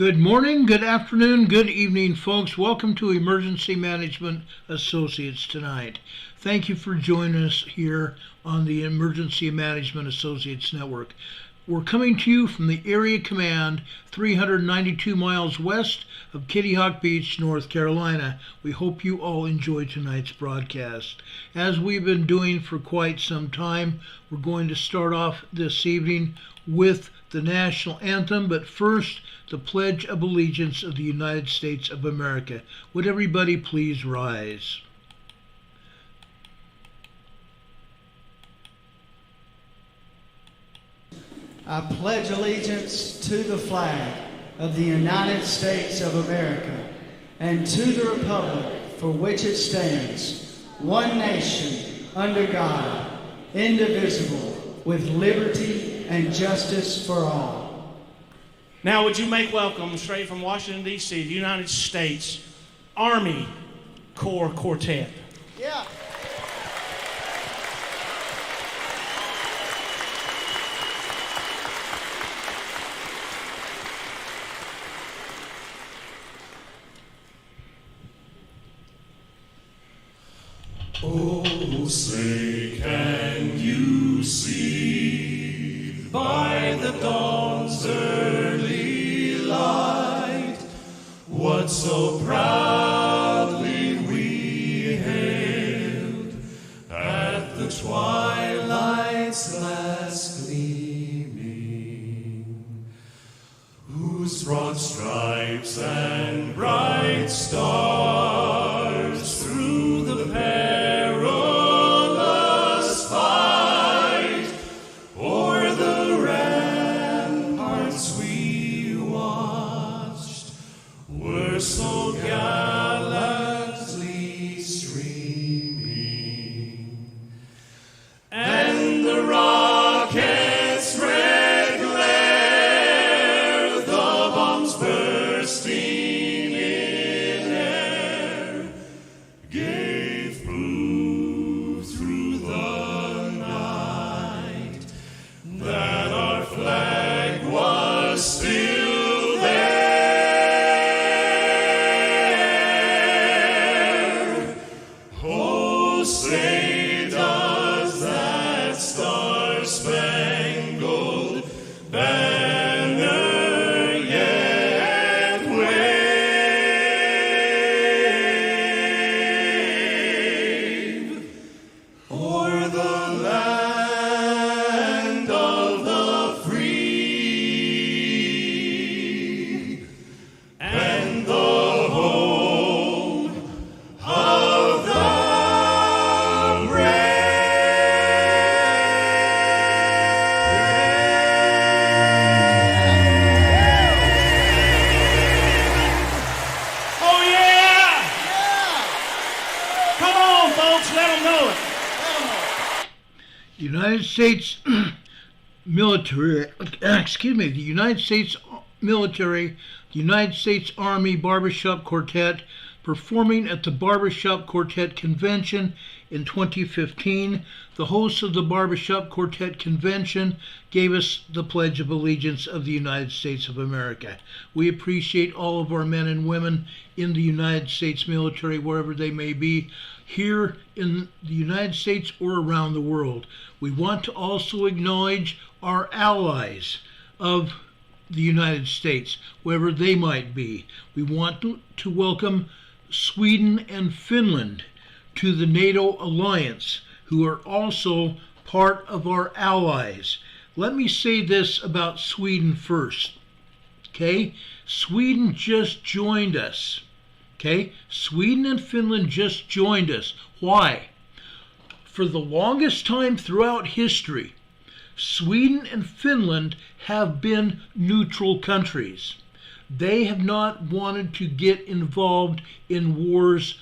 Good morning, good afternoon, good evening, folks. Welcome to Emergency Management Associates tonight. Thank you for joining us here on the Emergency Management Associates Network. We're coming to you from the Area Command, 392 miles west of Kitty Hawk Beach, North Carolina. We hope you all enjoy tonight's broadcast. As we've been doing for quite some time, we're going to start off this evening with the national anthem, but first, the Pledge of Allegiance of the United States of America. Would everybody please rise? I pledge allegiance to the flag of the United States of America and to the republic for which it stands, one nation, under God, indivisible, with liberty and justice for all. Now would you make welcome, straight from Washington, D.C., the United States Army Corps Quartet. Yeah. Oh, say can you see by the dawn's early light what so proudly we hailed at the twilight's last gleaming, whose broad stripes and bright stars through the perilous fight o'er the ramparts we watched were so gallantly streaming, and the rocket's red glare, the bombs bursting in air, gave proof through the night that our flag was still there. Oh, say does that star-spangled banner yet wave o'er the land of the free and the home of the Oh yeah! Come on, folks, let them know it. United States military, the United States military, the United States Army Barbershop Quartet, performing at the Barbershop Quartet Convention in 2015. The host of the Barbershop Quartet Convention gave us the Pledge of Allegiance of the United States of America. We appreciate all of our men and women in the United States military, wherever they may be, here in the United States or around the world. We want to also acknowledge our allies of the United States, wherever they might be. We want to welcome Sweden and Finland to the NATO alliance, who are also part of our allies. Let me say this about Sweden first. Okay? Sweden just joined us. Okay? Sweden and Finland just joined us. Why? For the longest time throughout history, Sweden and Finland have been neutral countries. They have not wanted to get involved in wars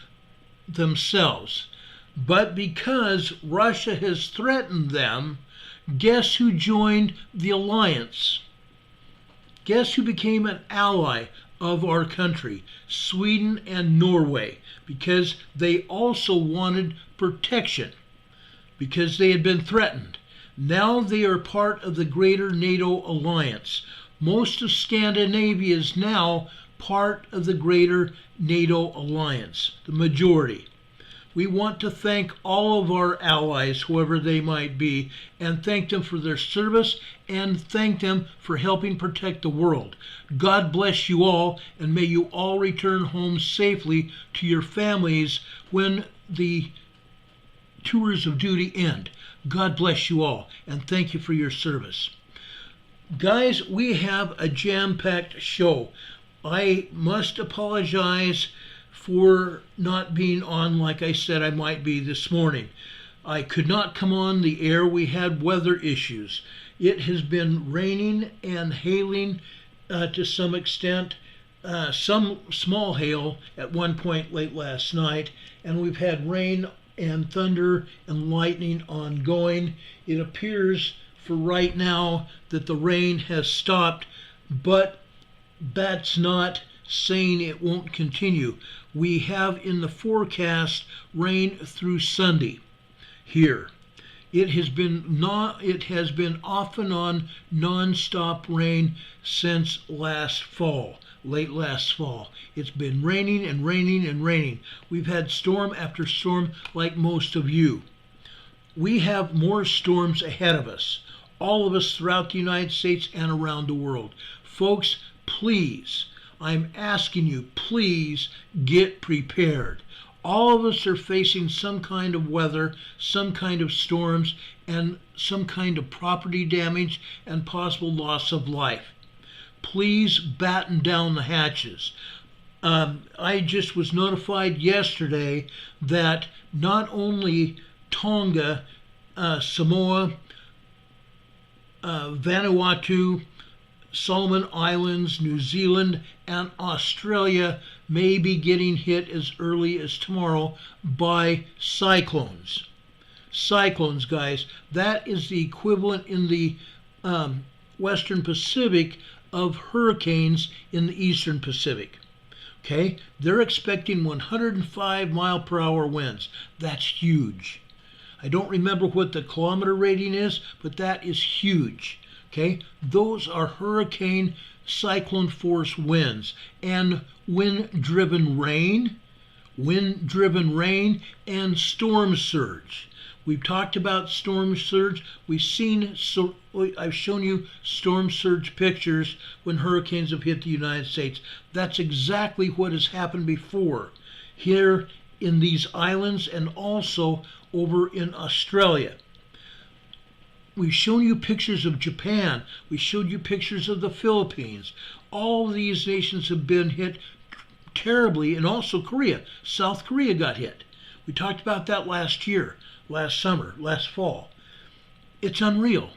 themselves. But because Russia has threatened them, guess who joined the alliance? Guess who became an ally of our country? Sweden and Norway, because they also wanted protection, because they had been threatened. Now they are part of the greater NATO alliance. Most of Scandinavia is now part of the greater NATO alliance, the majority. We want to thank all of our allies, whoever they might be, and thank them for their service and thank them for helping protect the world. God bless you all, and may you all return home safely to your families when the tours of duty end. God bless you all, and thank you for your service. Guys, we have a jam-packed show. I must apologize for not being on like I said I might be this morning. I could not come on the air. We had weather issues. It has been raining and hailing to some extent, some small hail at one point late last night, and we've had rain and thunder and lightning ongoing. It appears for right now that the rain has stopped, but that's not saying it won't continue. We have in the forecast rain through Sunday here. It has been off and on non-stop rain since last fall, late last fall. It's been raining and raining and raining. We've had storm after storm like most of you. We have more storms ahead of us, all of us throughout the United States and around the world. Folks, please, I'm asking you, please get prepared. All of us are facing some kind of weather, some kind of storms, and some kind of property damage and possible loss of life. Please batten down the hatches. I just was notified yesterday that not only Tonga, Samoa, Vanuatu, Solomon Islands, New Zealand, and Australia may be getting hit as early as tomorrow by cyclones. Cyclones, guys, that is the equivalent in the Western Pacific of hurricanes in the Eastern Pacific. Okay, they're expecting 105 mile per hour winds. That's huge. I don't remember what the kilometer rating is, but that is huge. Okay, those are hurricane cyclone force winds and wind-driven rain and storm surge. We've talked about storm surge. I've shown you storm surge pictures when hurricanes have hit the United States. That's exactly what has happened before here in these islands and also over in Australia. We've shown you pictures of Japan. We showed you pictures of the Philippines. All of these nations have been hit terribly, and also Korea. South Korea got hit. We talked about that last year, last summer, last fall. It's unreal.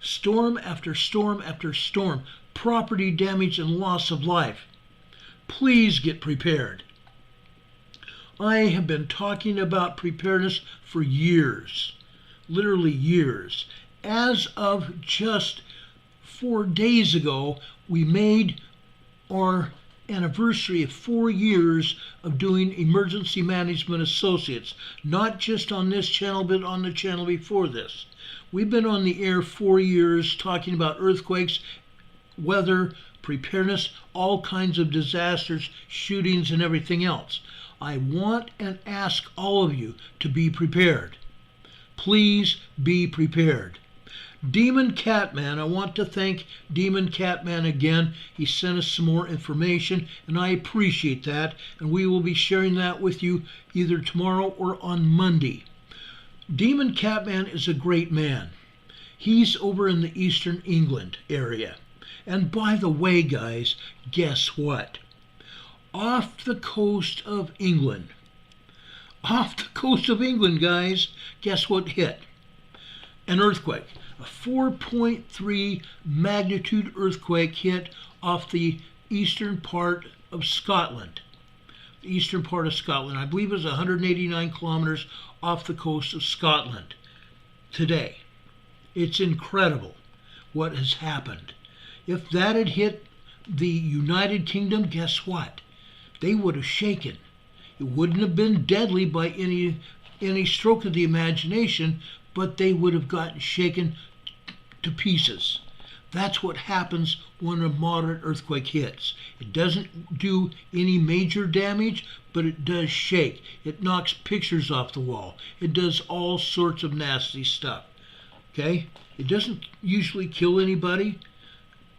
Storm after storm after storm, property damage and loss of life. Please get prepared. I have been talking about preparedness for years, literally years. As of just 4 days ago, we made our anniversary of 4 years of doing Emergency Management Associates, not just on this channel, but on the channel before this. We've been on the air 4 years talking about earthquakes, weather, preparedness, all kinds of disasters, shootings, and everything else. I want and ask all of you to be prepared. Please be prepared. Demon Catman, I want to thank Demon Catman again. He sent us some more information, and I appreciate that, and we will be sharing that with you either tomorrow or on Monday. Demon Catman is a great man. He's over in the Eastern England area. And by the way, guys, guess what? Off the coast of England, guys, guess what hit? An earthquake. A 4.3 magnitude earthquake hit off the eastern part of Scotland. The eastern part of Scotland. I believe it was 189 kilometers off the coast of Scotland today. It's incredible what has happened. If that had hit the United Kingdom, guess what? They would have shaken. It wouldn't have been deadly by any stroke of the imagination, but they would have gotten shaken to pieces. That's what happens when a moderate earthquake hits. It doesn't do any major damage, but it does shake. It knocks pictures off the wall. It does all sorts of nasty stuff. Okay? It doesn't usually kill anybody,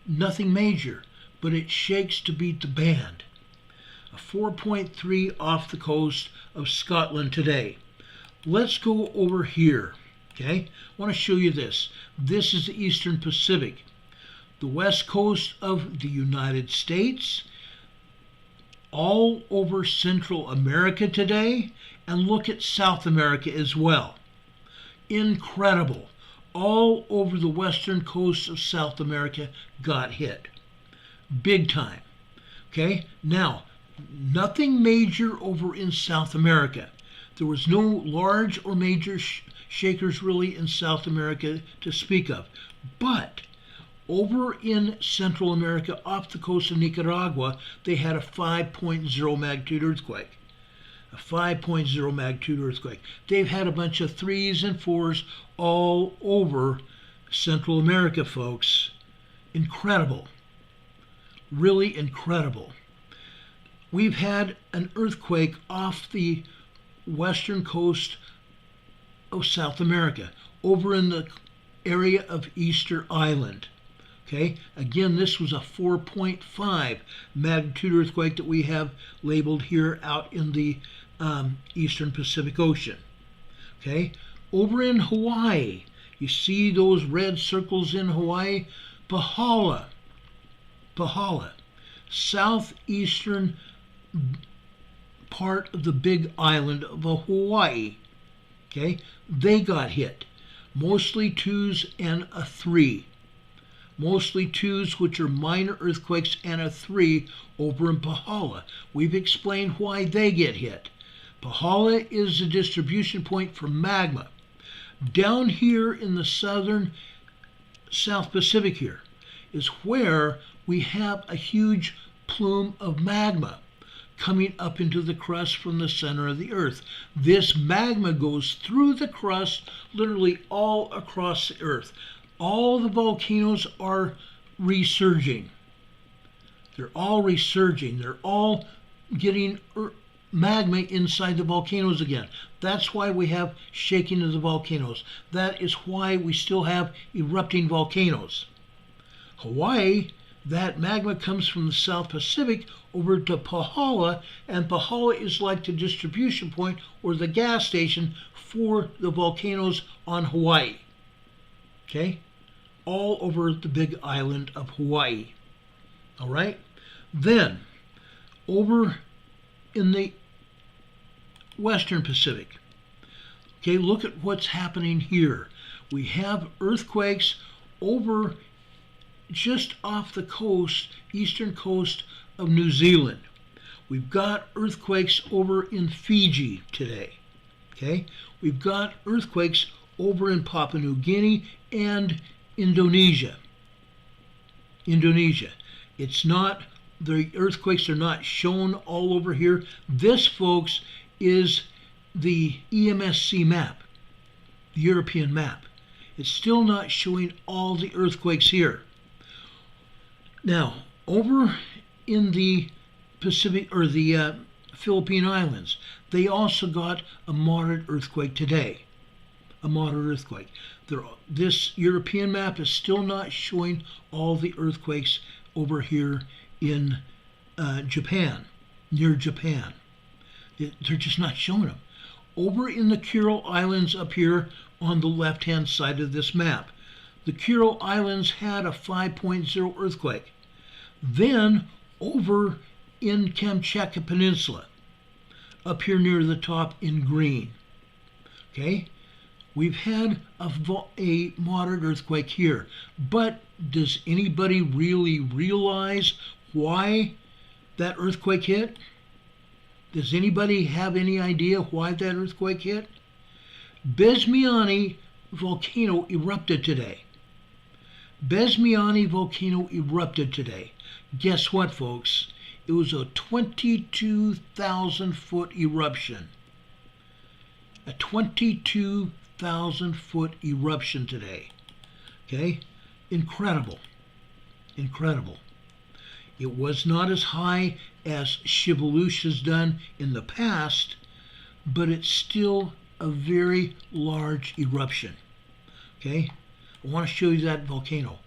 nothing major, but it shakes to beat the band. A 4.3 off the coast of Scotland today. Let's go over here. Okay? I want to show you this. This is the Eastern Pacific. The west coast of the United States, all over Central America today, and look at South America as well. Incredible. All over the western coast of South America got hit. Big time. Okay? Now, nothing major over in South America. There was no large or major shakers really in South America to speak of. But over in Central America, off the coast of Nicaragua, they had a 5.0 magnitude earthquake. A 5.0 magnitude earthquake. They've had a bunch of 3s and 4s all over Central America, folks. Incredible. Really incredible. We've had an earthquake off the western coast of South America, over in the area of Easter Island. Okay, again, this was a 4.5 magnitude earthquake that we have labeled here out in the Eastern Pacific Ocean. Okay, over in Hawaii, you see those red circles in Hawaii? Pahala, southeastern part of the big island of Hawaii. Okay, they got hit. Mostly 2s and a 3. Mostly 2s, which are minor earthquakes, and a 3 over in Pahala. We've explained why they get hit. Pahala is the distribution point for magma. Down here in the southern South Pacific here is where we have a huge plume of magma coming up into the crust from the center of the earth. This magma goes through the crust literally all across the earth. All the volcanoes are resurging. They're all resurging. They're all getting magma inside the volcanoes again. That's why we have shaking of the volcanoes. That is why we still have erupting volcanoes. Hawaii, that magma comes from the South Pacific over to Pahala, and Pahala is like the distribution point or the gas station for the volcanoes on Hawaii. Okay? All over the big island of Hawaii. All right? Then, over in the Western Pacific, okay, look at what's happening here. We have earthquakes over just off the coast, eastern coast of New Zealand. We've got earthquakes over in Fiji today. Okay? We've got earthquakes over in Papua New Guinea and Indonesia. It's not, the earthquakes are not shown all over here. This, folks, is the EMSC map, the European map. It's still not showing all the earthquakes here. Now, over in the Pacific or the Philippine Islands, they also got a moderate earthquake today. A moderate earthquake. This European map is still not showing all the earthquakes over here in Japan, near Japan. They're just not showing them. Over in the Kuril Islands up here on the left-hand side of this map, the Kuril Islands had a 5.0 earthquake. Then over in Kamchatka Peninsula, up here near the top in green, okay, we've had a moderate earthquake here. But does anybody really realize why that earthquake hit? Does anybody have any idea why that earthquake hit? Besmiani volcano erupted today. Besmiani volcano erupted today. Guess what, folks? It was a 22,000-foot eruption. A 22,000-foot eruption today. Okay? Incredible. Incredible. It was not as high as Shiveluch has done in the past, but it's still a very large eruption. Okay? I want to show you that volcano.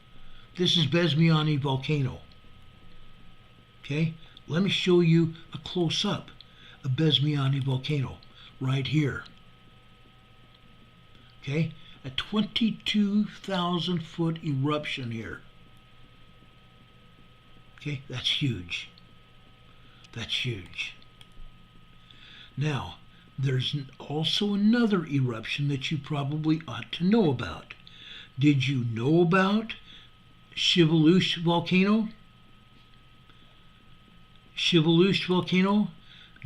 This is Besmiani volcano. Okay? Let me show you a close-up of Besmiani volcano right here. Okay? A 22,000 foot eruption here. Okay, that's huge. That's huge. Now, there's also another eruption that you probably ought to know about. Did you know about Shiveluch volcano? Shiveluch volcano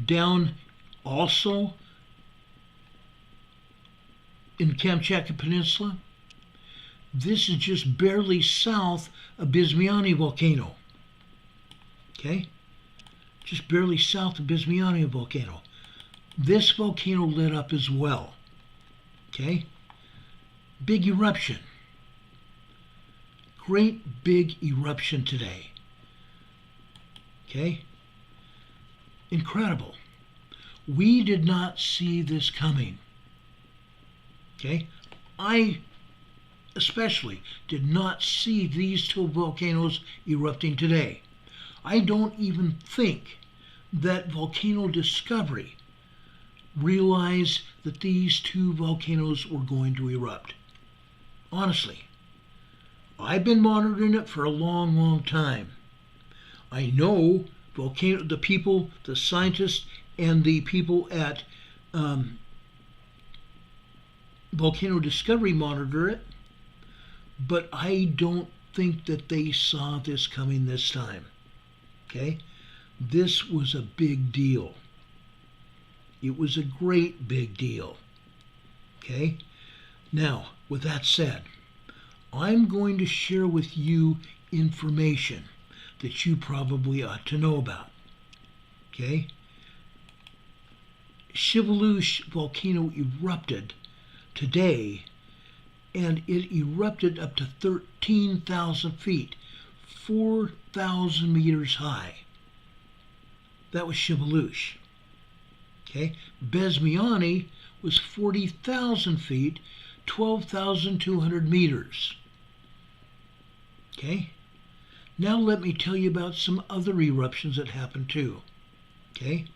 down also in Kamchatka Peninsula. This is just barely south of Besmiani volcano. Okay? Just barely south of Besmiani volcano. This volcano lit up as well. Okay? Big eruption. Great big eruption today. Okay? Incredible. We did not see this coming. Okay? I especially did not see these two volcanoes erupting today. I don't even think that Volcano Discovery realized that these two volcanoes were going to erupt. Honestly, I've been monitoring it for a long, long time. I know the people, the scientists, and the people at Volcano Discovery monitor it, but I don't think that they saw this coming this time. Okay? This was a big deal. It was a great big deal. Okay? Now, with that said, I'm going to share with you information that you probably ought to know about. Okay? Shiveluch volcano erupted today, and it erupted up to 13,000 feet, 4,000 meters high. That was Shiveluch. Okay? Besmiani was 40,000 feet, 12,200 meters. Okay? Now let me tell you about some other eruptions that happened too. Okay?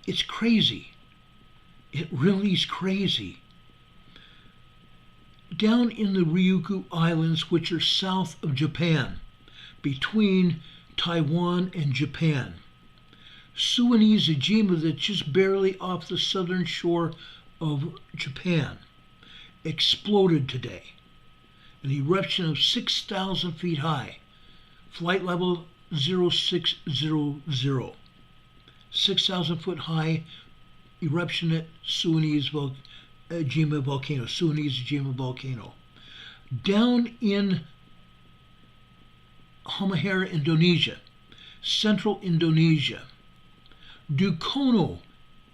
It's crazy. It really is crazy. Down in the Ryukyu Islands, which are south of Japan, between Taiwan and Japan, Suwanese-jima, that's just barely off the southern shore of Japan, exploded today. An eruption of 6,000 feet high, flight level 0600. 6,000 foot high eruption at Suwanese-jima volcano. Down in Halmahera, Indonesia, central Indonesia, Dukono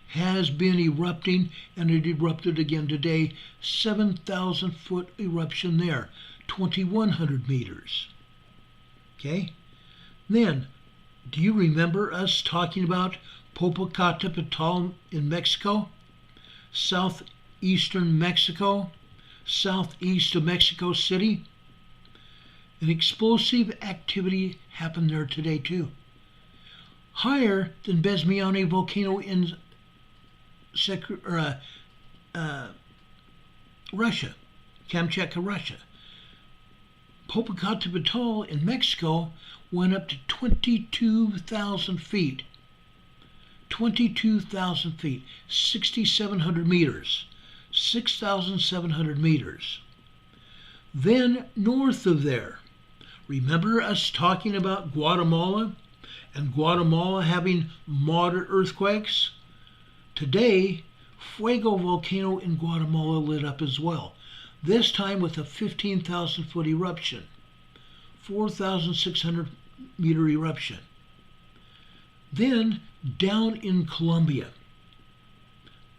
has been erupting, and it erupted again today. 7,000 foot eruption there, 2,100 meters. Okay? Then, do you remember us talking about Popocatépetl in Mexico? Southeastern Mexico, southeast of Mexico City? An explosive activity happened there today too. Higher than Besmiani volcano in Russia, Kamchatka, Russia. Popocatépetl in Mexico went up to 22,000 feet. 22,000 feet, 6,700 meters, 6,700 meters. Then north of there, remember us talking about Guatemala and Guatemala having moderate earthquakes? Today, Fuego volcano in Guatemala lit up as well, this time with a 15,000 foot eruption, 4,600 meter eruption. Then down in Colombia,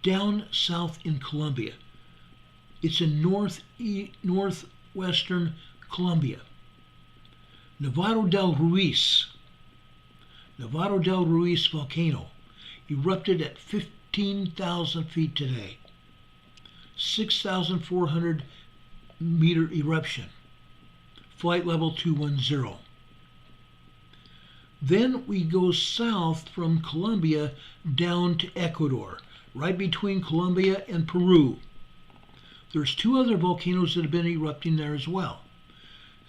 down south in Colombia, it's in northwestern Colombia. Nevado del Ruiz volcano erupted at 15,000 feet today. 6,400 meter eruption. Flight level 210. Then we go south from Colombia down to Ecuador, right between Colombia and Peru. There's two other volcanoes that have been erupting there as well.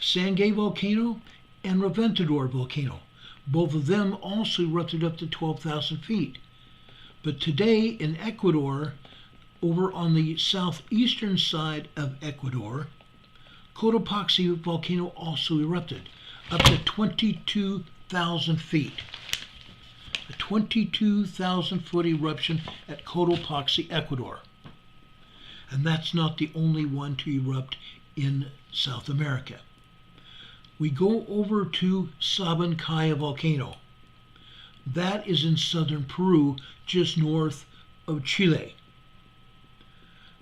Sangay volcano and Reventador volcano. Both of them also erupted up to 12,000 feet. But today in Ecuador, over on the southeastern side of Ecuador, Cotopaxi volcano also erupted up to 22,000 feet. A 22,000 foot eruption at Cotopaxi, Ecuador. And that's not the only one to erupt in South America. We go over to Sabancaya volcano. That is in southern Peru, just north of Chile.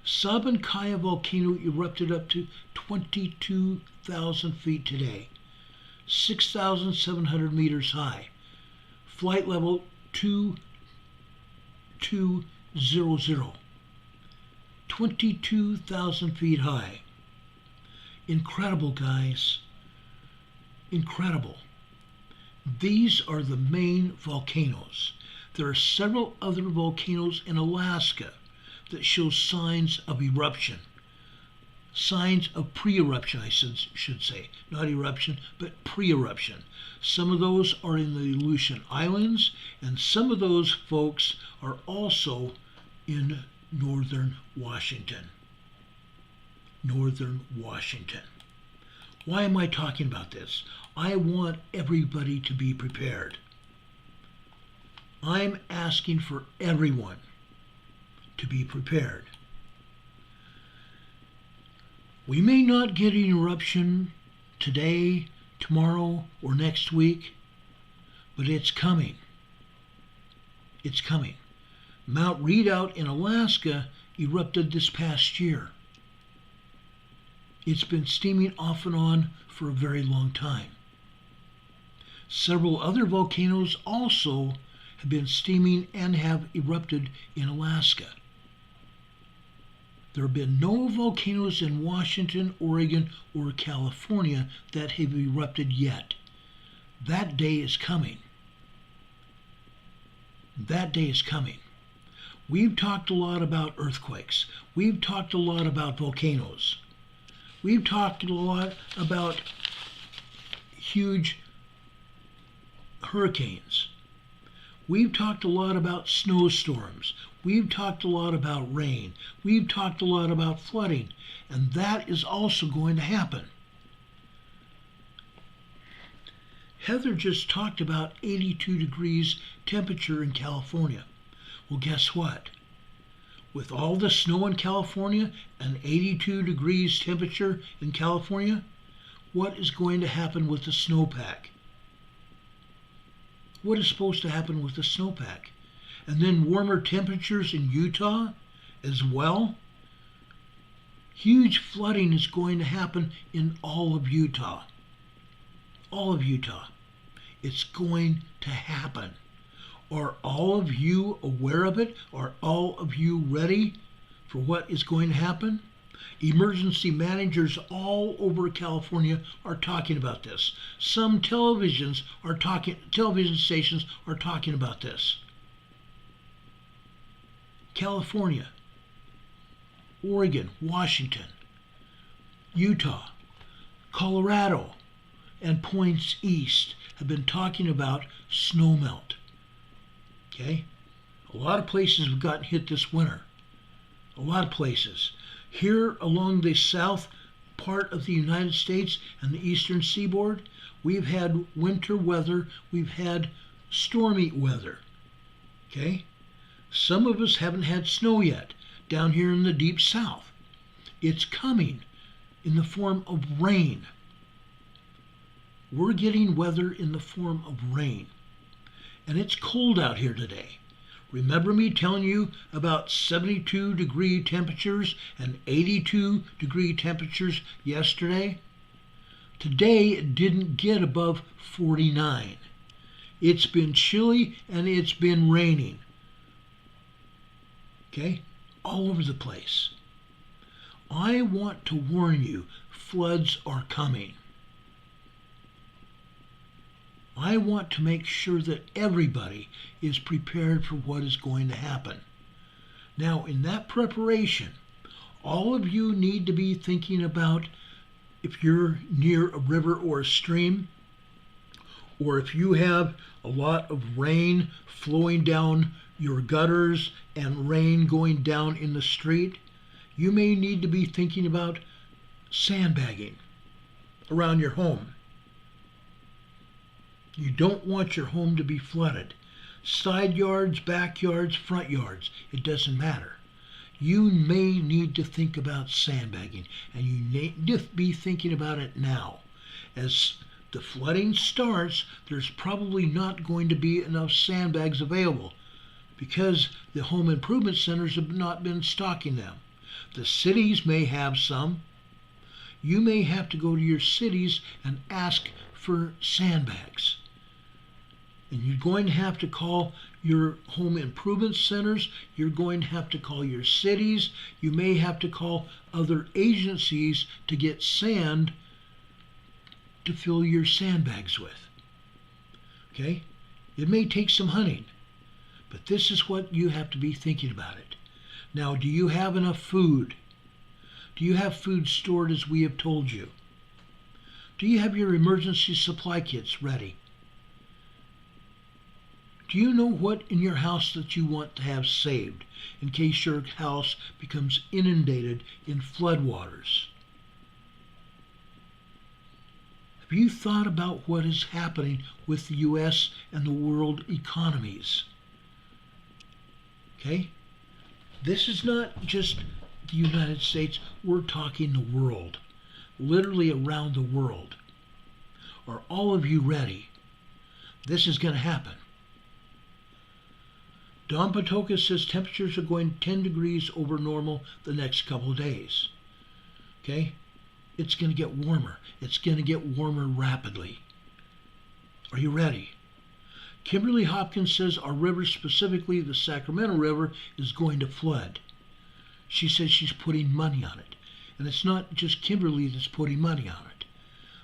Sabancaya volcano erupted up to 22,000 feet today, 6,700 meters high, flight level 2200, 22,000 feet high. Incredible, guys. Incredible. These are the main volcanoes. There are several other volcanoes in Alaska that show signs of eruption. Signs of pre-eruption, I should say. Not eruption, but pre-eruption. Some of those are in the Aleutian Islands, and some of those folks are also in northern Washington. Northern Washington. Why am I talking about this? I want everybody to be prepared. I'm asking for everyone to be prepared. We may not get an eruption today, tomorrow, or next week, but it's coming. It's coming. Mount Redoubt in Alaska erupted this past year. It's been steaming off and on for a very long time. Several other volcanoes also have been steaming and have erupted in Alaska. There have been no volcanoes in Washington, Oregon, or California that have erupted yet. That day is coming. That day is coming. We've talked a lot about earthquakes. We've talked a lot about volcanoes. We've talked a lot about huge hurricanes. We've talked a lot about snowstorms. We've talked a lot about rain. We've talked a lot about flooding. And that is also going to happen. Heather just talked about 82 degrees temperature in California. Well, guess what? With all the snow in California and 82 degrees temperature in California, what is going to happen with the snowpack? What is supposed to happen with the snowpack? And then warmer temperatures in Utah as well. Huge flooding is going to happen in all of Utah. All of Utah. It's going to happen. Are all of you aware of it? Are all of you ready for what is going to happen? Emergency managers all over California are talking about this. Some television stations are talking about this. California, Oregon, Washington, Utah, Colorado, and points east have been talking about snowmelt. Okay? A lot of places have gotten hit this winter. A lot of places. Here along the south part of the United States and the eastern seaboard, we've had winter weather, we've had stormy weather. Okay? Some of us haven't had snow yet down here in the deep south. It's coming in the form of rain. We're getting weather in the form of rain. And it's cold out here today. Remember me telling you about 72 degree temperatures and 82 degree temperatures yesterday? Today it didn't get above 49. It's been chilly and it's been raining. Okay? All over the place. I want to warn you, floods are coming. I want to make sure that everybody is prepared for what is going to happen. Now, in that preparation, all of you need to be thinking about if you're near a river or a stream, or if you have a lot of rain flowing down your gutters and rain going down in the street, you may need to be thinking about sandbagging around your home. You don't want your home to be flooded. Side yards, backyards, front yards, it doesn't matter. You may need to think about sandbagging, and you need to be thinking about it now. As the flooding starts, there's probably not going to be enough sandbags available because the home improvement centers have not been stocking them. The cities may have some. You may have to go to your cities and ask for sandbags. And you're going to have to call your home improvement centers. You're going to have to call your cities. You may have to call other agencies to get sand to fill your sandbags with. Okay? It may take some hunting, but this is what you have to be thinking about it. Now, do you have enough food? Do you have food stored as we have told you? Do you have your emergency supply kits ready? Do you know what in your house that you want to have saved in case your house becomes inundated in floodwaters? Have you thought about what is happening with the U.S. and the world economies? Okay? This is not just the United States. We're talking the world. Literally around the world. Are all of you ready? This is going to happen. Don Patoka says temperatures are going 10 degrees over normal the next couple of days. Okay? It's going to get warmer. It's going to get warmer rapidly. Are you ready? Kimberly Hopkins says our river, specifically the Sacramento River, is going to flood. She says she's putting money on it. And it's not just Kimberly that's putting money on it.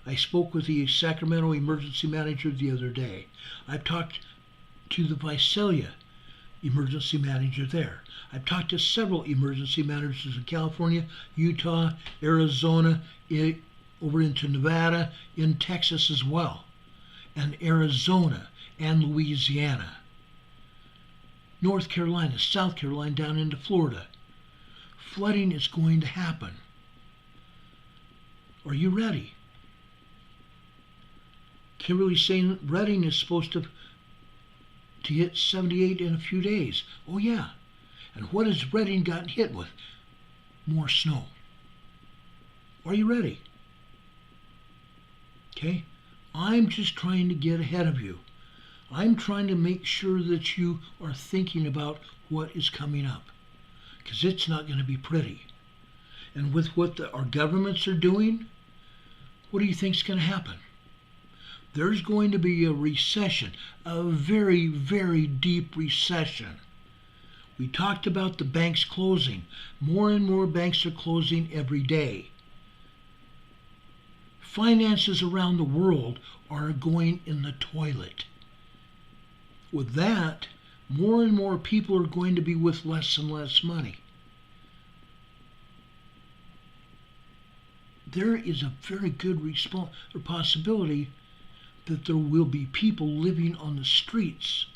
I spoke with the Sacramento emergency manager the other day. I've talked to the Visalia emergency manager there. I've talked to several emergency managers in California, Utah, Arizona, over into Nevada, in Texas as well, and Arizona and Louisiana, North Carolina, South Carolina, down into Florida. Flooding is going to happen. Are you ready? Kimberly's saying Redding is supposed to hit 78 in a few days. Oh yeah. And what has Redding gotten hit with? More snow. Are you ready? Okay? I'm just trying to get ahead of you. I'm trying to make sure that you are thinking about what is coming up. Because it's not going to be pretty. And with what our governments are doing, what do you think is going to happen? There's going to be a recession, a very, very deep recession. We talked about the banks closing. More and more banks are closing every day. Finances around the world are going in the toilet. With that, more and more people are going to be with less and less money. There is a very good possibility that there will be people living on the streets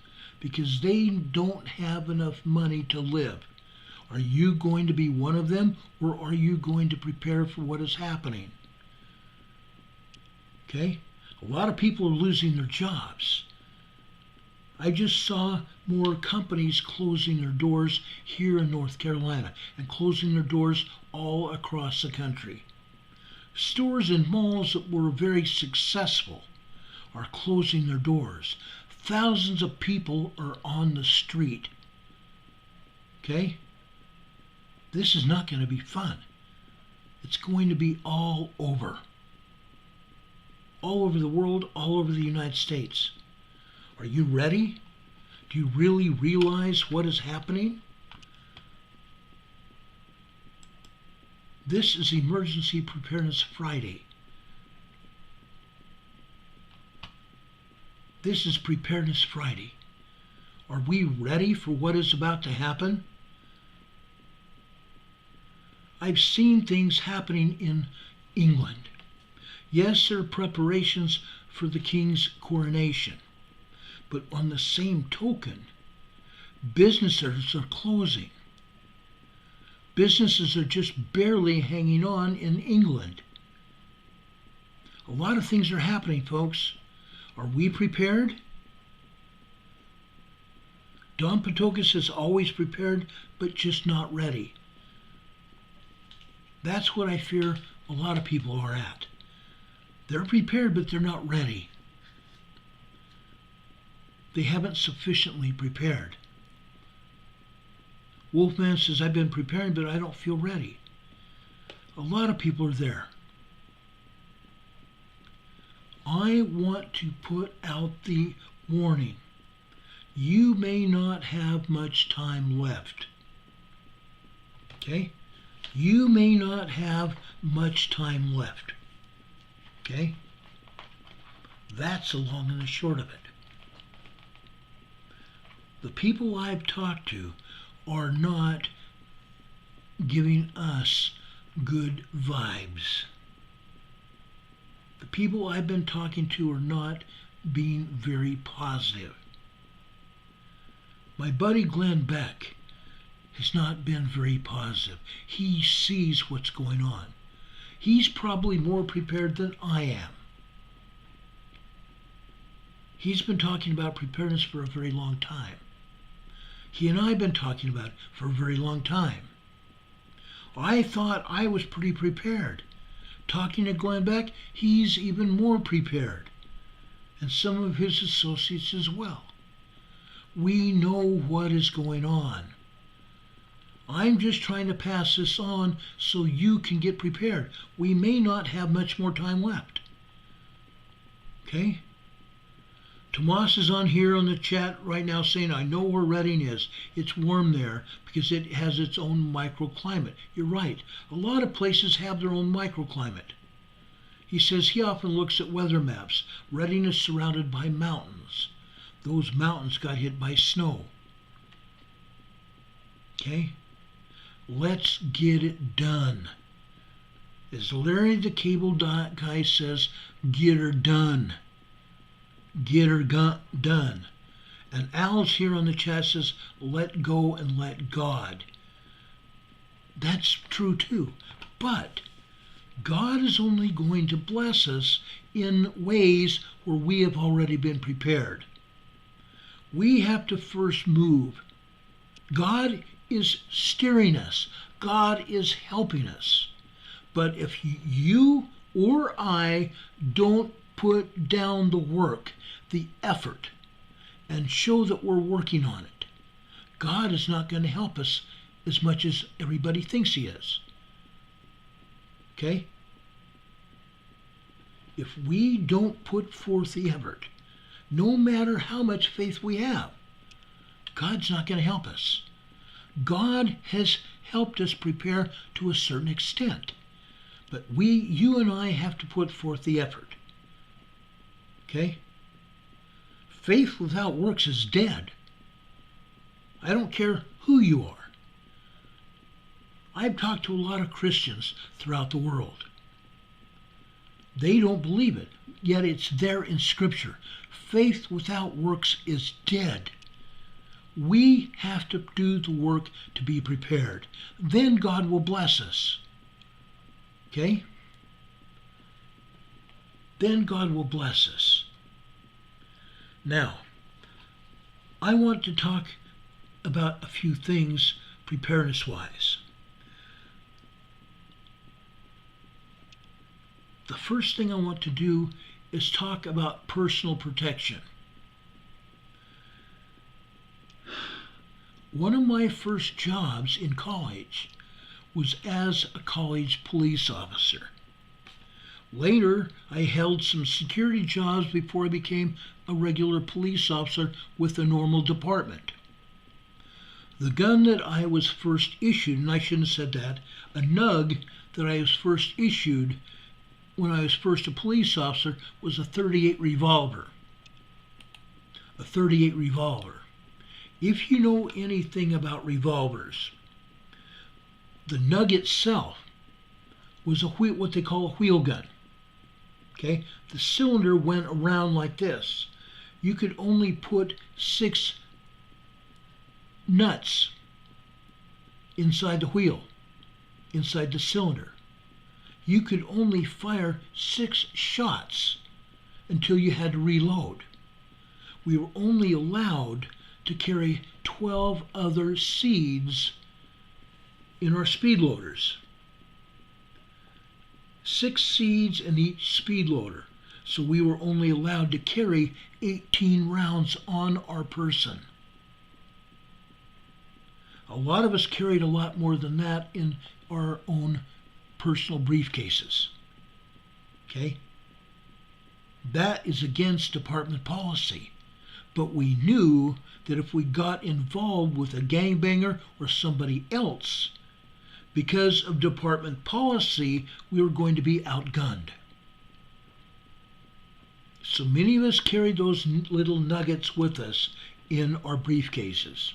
because they don't have enough money to live. Are you going to be one of them, or are you going to prepare for what is happening? Okay? A lot of people are losing their jobs. I just saw more companies closing their doors here in North Carolina and closing their doors all across the country. Stores and malls that were very successful are closing their doors. Thousands of people are on the street. Okay? This is not going to be fun. It's going to be all over. all over the world, all over the United States. Are you ready? Do you really realize what is happening? This is Emergency Preparedness Friday. This is Preparedness Friday. Are we ready for what is about to happen? I've seen things happening in England. Yes, there are preparations for the king's coronation. But on the same token, businesses are closing. Businesses are just barely hanging on in England. A lot of things are happening, folks. Are we prepared? Don Patokis is always prepared, but just not ready. That's what I fear a lot of people are at. They're prepared, but they're not ready. They haven't sufficiently prepared. Wolfman says, I've been preparing, but I don't feel ready. A lot of people are there. I want to put out the warning. You may not have much time left. Okay? You may not have much time left. Okay? That's the long and the short of it. The people I've talked to are not giving us good vibes. The people I've been talking to are not being very positive. My buddy Glenn Beck has not been very positive. He sees what's going on. He's probably more prepared than I am. He's been talking about preparedness for a very long time. He and I have been talking about it for a very long time. I thought I was pretty prepared. Talking to Glenn Beck, he's even more prepared. And some of his associates as well. We know what is going on. I'm just trying to pass this on so you can get prepared. We may not have much more time left. Okay? Tomas is on here on the chat right now saying, I know where Reading is. It's warm there because it has its own microclimate. You're right. A lot of places have their own microclimate. He says he often looks at weather maps. Reading is surrounded by mountains. Those mountains got hit by snow. Okay? Let's get it done. As Larry the Cable Guy says, get her done. Get her done. And Al's here on the chat says, let go and let God. That's true too. But God is only going to bless us in ways where we have already been prepared. We have to first move. God is steering us. God is helping us. But if you or I don't put down the work, the effort, and show that we're working on it, God is not going to help us as much as everybody thinks he is. Okay? If we don't put forth the effort, no matter how much faith we have, God's not going to help us. God has helped us prepare to a certain extent. But you and I have to put forth the effort. Okay? Faith without works is dead. I don't care who you are. I've talked to a lot of Christians throughout the world. They don't believe it, yet it's there in Scripture. Faith without works is dead. We have to do the work to be prepared. Then God will bless us. Okay? Then God will bless us. Now, I want to talk about a few things preparedness-wise. The first thing I want to do is talk about personal protection. One of my first jobs in college was as a college police officer. Later, I held some security jobs before I became a regular police officer with a normal department. The gun that I was first issued, and I shouldn't have said that, a NUG that I was first issued when I was first a police officer was a .38 revolver. A .38 revolver. If you know anything about revolvers, the NUG itself was what they call a wheel gun. Okay, the cylinder went around like this. You could only put 6 nuts inside the wheel, inside the cylinder. You could only fire 6 shots until you had to reload. We were only allowed to carry 12 other seeds in our speed loaders. 6 seeds in each speed loader. So we were only allowed to carry 18 rounds on our person. A lot of us carried a lot more than that in our own personal briefcases. Okay? That is against department policy. But we knew that if we got involved with a gangbanger or somebody else, because of department policy, we were going to be outgunned. So many of us carried those little nuggets with us in our briefcases.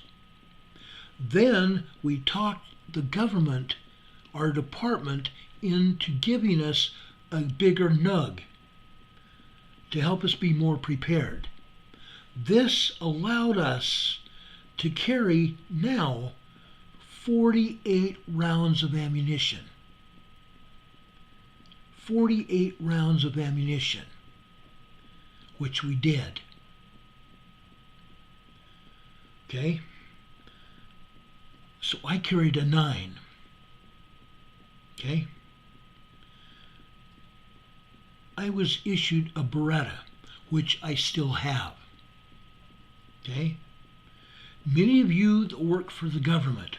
Then we talked the government, our department, into giving us a bigger NUG to help us be more prepared. This allowed us to carry now 48 rounds of ammunition. 48 rounds of ammunition, which we did. Okay? So I carried a 9. Okay? I was issued a Beretta, which I still have. Okay? Many of you that work for the government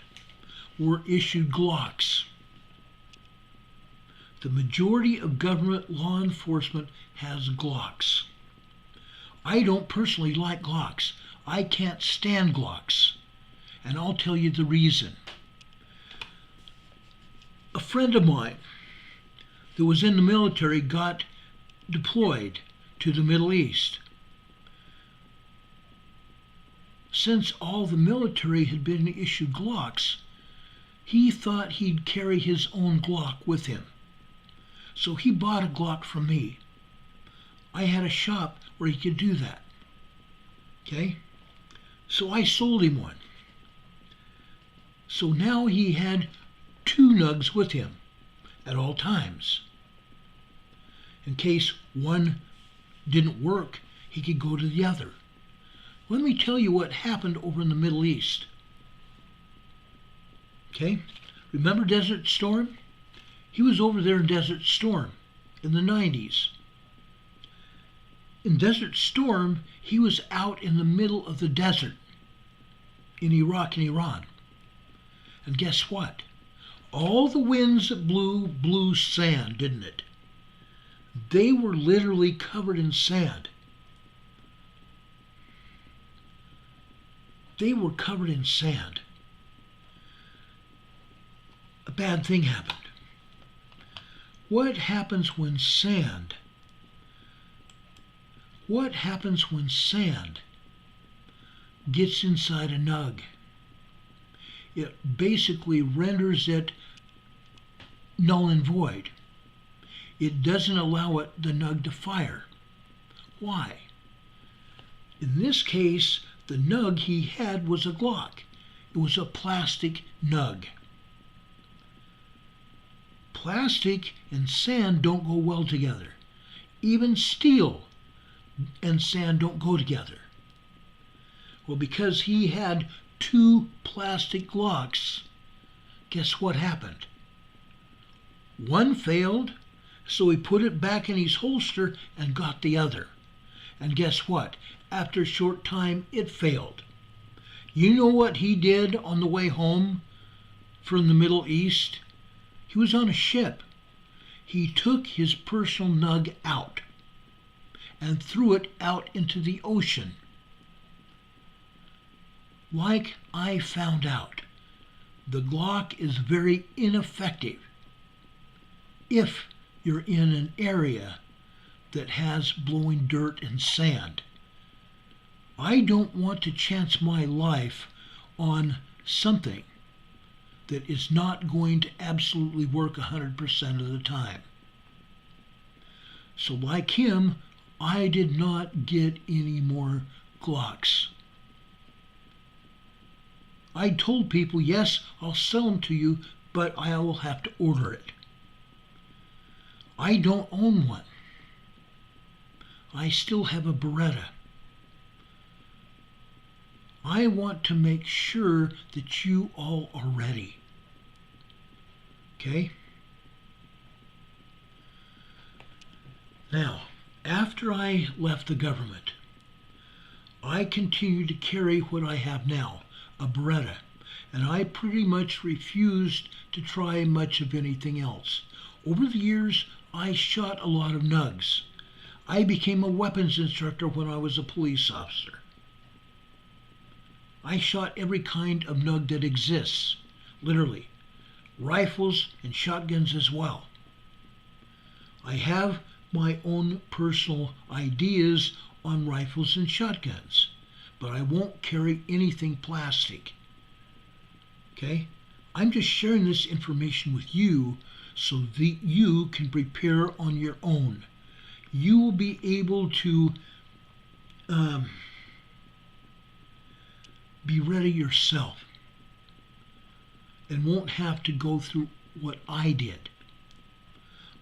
were issued Glocks. The majority of government law enforcement has Glocks. I don't personally like Glocks. I can't stand Glocks. And I'll tell you the reason. A friend of mine that was in the military got deployed to the Middle East. Since all the military had been issued Glocks, he thought he'd carry his own Glock with him. So he bought a Glock from me. I had a shop where he could do that. Okay? So I sold him one. So now he had 2 nugs with him at all times. In case one didn't work, he could go to the other. Let me tell you what happened over in the Middle East. Okay? Remember Desert Storm? He was over there in Desert Storm in the 90s. In Desert Storm, he was out in the middle of the desert in Iraq and Iran. And guess what? All the winds that blew sand, didn't it? They were literally covered in sand. They were covered in sand. A bad thing happened. What happens when sand gets inside a nug? It basically renders it null and void. It doesn't allow the nug to fire. Why? In this case, the nug he had was a Glock. It was a plastic nug. Plastic and sand don't go well together. Even steel and sand don't go together. Well, because he had 2 plastic Glocks, guess what happened? One failed, so he put it back in his holster and got the other. And guess what? After a short time, it failed. You know what he did on the way home from the Middle East? He was on a ship. He took his personal nug out and threw it out into the ocean. Like I found out, the Glock is very ineffective if you're in an area that has blowing dirt and sand. I don't want to chance my life on something that is not going to absolutely work 100% of the time. So like him, I did not get any more Glocks. I told people, yes, I'll sell them to you, but I will have to order it. I don't own one. I still have a Beretta. I want to make sure that you all are ready. Okay? Now, after I left the government, I continued to carry what I have now, a Beretta, and I pretty much refused to try much of anything else. Over the years, I shot a lot of nugs. I became a weapons instructor when I was a police officer. I shot every kind of nug that exists, literally, rifles and shotguns as well. I have my own personal ideas on rifles and shotguns, but I won't carry anything plastic. Okay? I'm just sharing this information with you so that you can prepare on your own. You will be able to be ready yourself and won't have to go through what I did.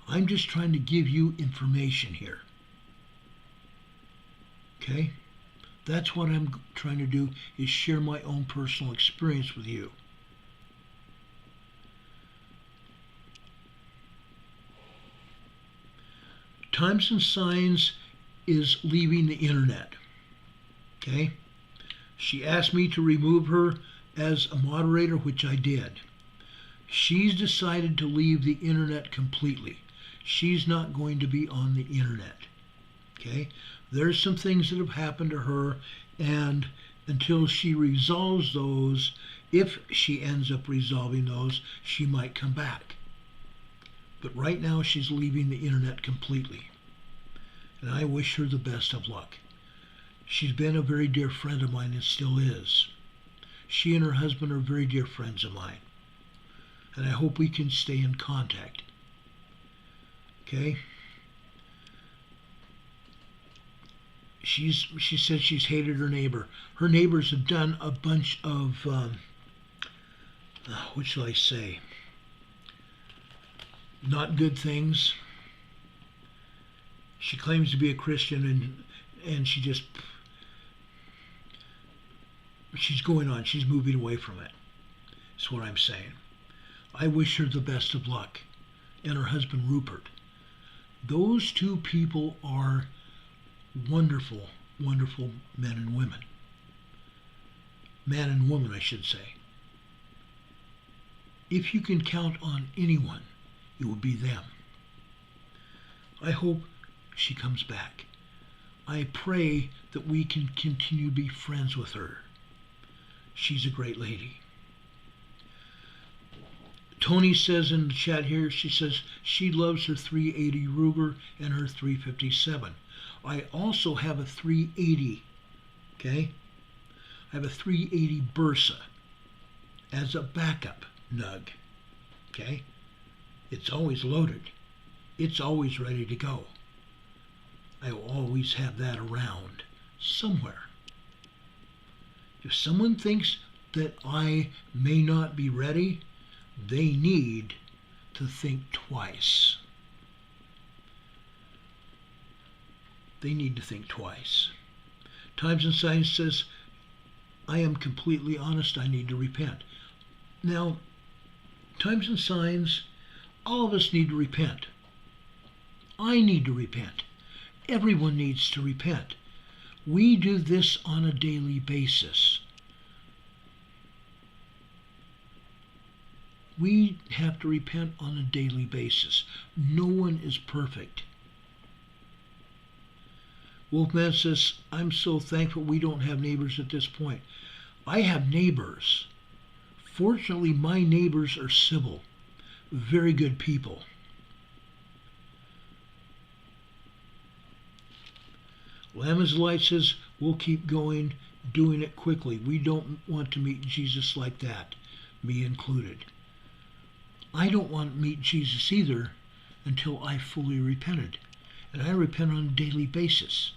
I'm just trying to give you information here. Okay? That's what I'm trying to do, is share my own personal experience with you. Times and Signs is leaving the internet. Okay? She asked me to remove her as a moderator, which I did. She's decided to leave the internet completely. She's not going to be on the internet. Okay? There's some things that have happened to her, and until she resolves those, if she ends up resolving those, she might come back. But right now she's leaving the internet completely. And I wish her the best of luck. She's been a very dear friend of mine and still is. She and her husband are very dear friends of mine. And I hope we can stay in contact. Okay? She said she's hated her neighbor. Her neighbors have done a bunch of, what shall I say, not good things. She claims to be a Christian, and she's going on. She's moving away from it. That's what I'm saying. I wish her the best of luck. And her husband, Rupert. Those two people are wonderful, wonderful men and women. Man and woman, I should say. If you can count on anyone, it will be them. I hope she comes back. I pray that we can continue to be friends with her. She's a great lady. Tony says in the chat here, she says she loves her 380 Ruger and her 357. I also have a 380, okay? I have a 380 Bursa as a backup nug, okay? It's always loaded. It's always ready to go. I will always have that around somewhere. If someone thinks that I may not be ready, they need to think twice. They need to think twice. Times and Signs says, I am completely honest, I need to repent. Now, Times and Signs, all of us need to repent. I need to repent. Everyone needs to repent. We do this on a daily basis. We have to repent on a daily basis. No one is perfect. Wolfman says, I'm so thankful we don't have neighbors at this point. I have neighbors. Fortunately, my neighbors are civil, very good people. Lamazalite says, we'll keep going, doing it quickly. We don't want to meet Jesus like that, me included. I don't want to meet Jesus either until I fully repented. And I repent on a daily basis.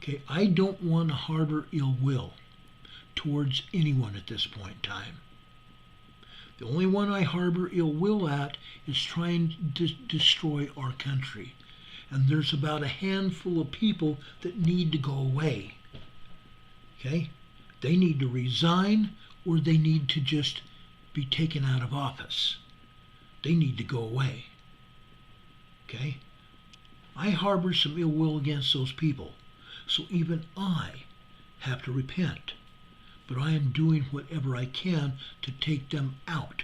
Okay, I don't want to harbor ill will towards anyone at this point in time. The only one I harbor ill will at is trying to destroy our country. And there's about a handful of people that need to go away. Okay? They need to resign, or they need to just be taken out of office. They need to go away. Okay? I harbor some ill will against those people. So even I have to repent. But I am doing whatever I can to take them out.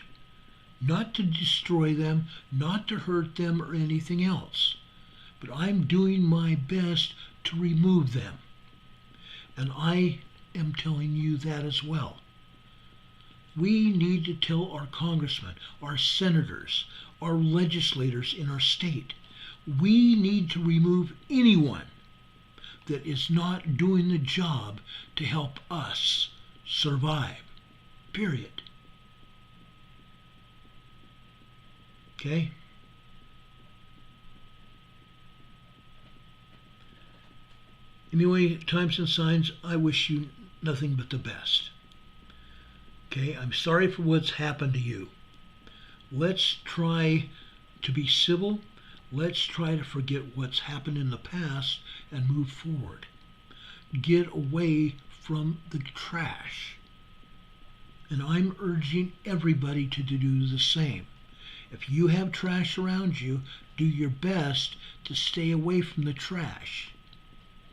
Not to destroy them, not to hurt them or anything else. But I'm doing my best to remove them. And I am telling you that as well. We need to tell our congressmen, our senators, our legislators in our state, we need to remove anyone that is not doing the job to help us survive. Period. Okay? Anyway, times and signs, I wish you nothing but the best. Okay? I'm sorry for what's happened to you. Let's try to be civil. Let's try to forget what's happened in the past and move forward. Get away from the trash. And I'm urging everybody to do the same. If you have trash around you, do your best to stay away from the trash.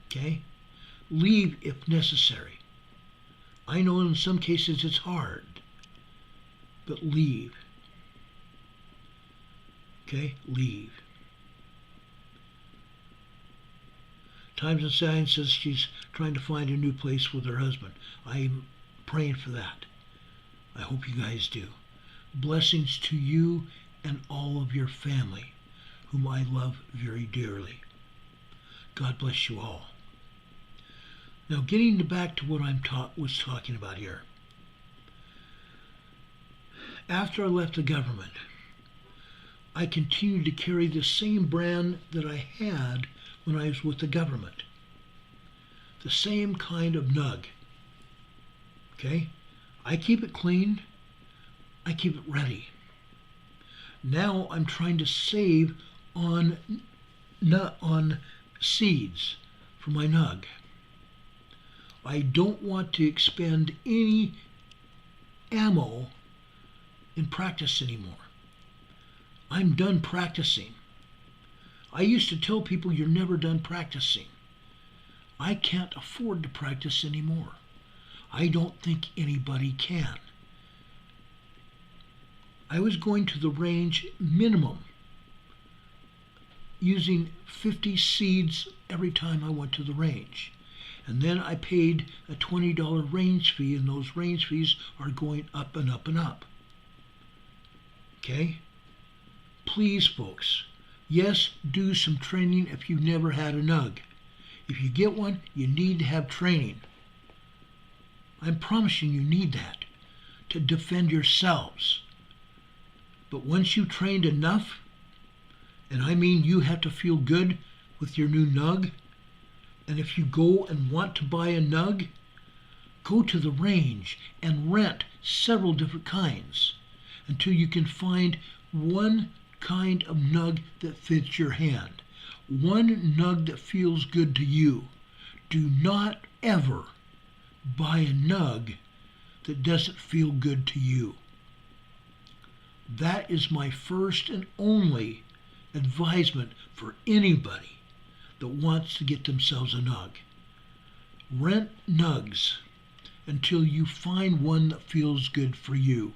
Okay? Leave if necessary. I know in some cases it's hard, but leave. Okay? Leave. Times and Signs says she's trying to find a new place with her husband. I'm praying for that. I hope you guys do. Blessings to you and all of your family, whom I love very dearly. God bless you all. Now, getting back to what was talking about here. After I left the government, I continued to carry the same brand that I had when I was with the government. The same kind of nug. Okay? I keep it clean. I keep it ready. Now I'm trying to save on seeds for my nug. I don't want to expend any ammo in practice anymore. I'm done practicing. I used to tell people you're never done practicing. I can't afford to practice anymore. I don't think anybody can. I was going to the range minimum, using 50 seeds every time I went to the range. And then I paid a $20 range fee, and those range fees are going up and up and up. Okay? Please, folks, yes, do some training if you've never had a nug. If you get one, you need to have training. I'm promising you need that to defend yourselves. But once you've trained enough, and I mean you have to feel good with your new nug, and if you go and want to buy a nug, go to the range and rent several different kinds until you can find one kind of nug that fits your hand. One nug that feels good to you. Do not ever buy a nug that doesn't feel good to you. That is my first and only advisement for anybody that wants to get themselves a nug. Rent nugs until you find one that feels good for you.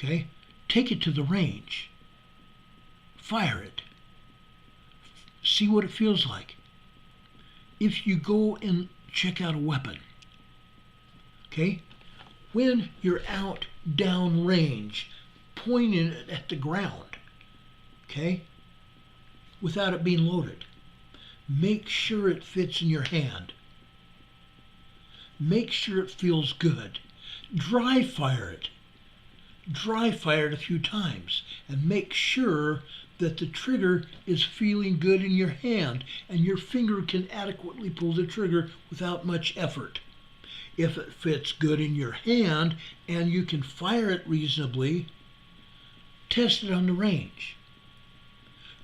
Okay? Take it to the range. Fire it. See what it feels like. If you go and check out a weapon, okay? When you're out downrange, pointing it at the ground, okay? Without it being loaded, make sure it fits in your hand. Make sure it feels good. Dry fire it. Dry fire it a few times and make sure that the trigger is feeling good in your hand and your finger can adequately pull the trigger without much effort. If it fits good in your hand and you can fire it reasonably, test it on the range.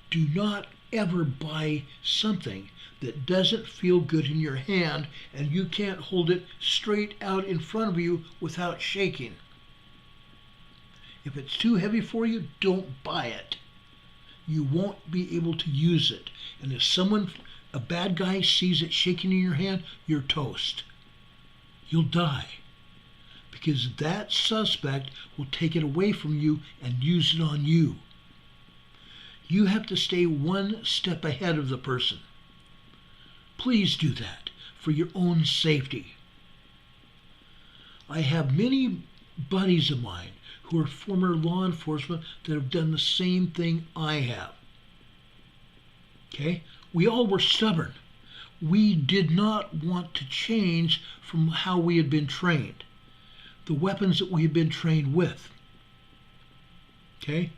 Do not ever buy something that doesn't feel good in your hand and you can't hold it straight out in front of you without shaking. If it's too heavy for you, don't buy it. You won't be able to use it. And if a bad guy sees it shaking in your hand, you're toast. You'll die. Because that suspect will take it away from you and use it on you. You have to stay one step ahead of the person. Please do that for your own safety. I have many buddies of mine who are former law enforcement that have done the same thing I have. Okay? We all were stubborn. We did not want to change from how we had been trained, the weapons that we had been trained with. Okay?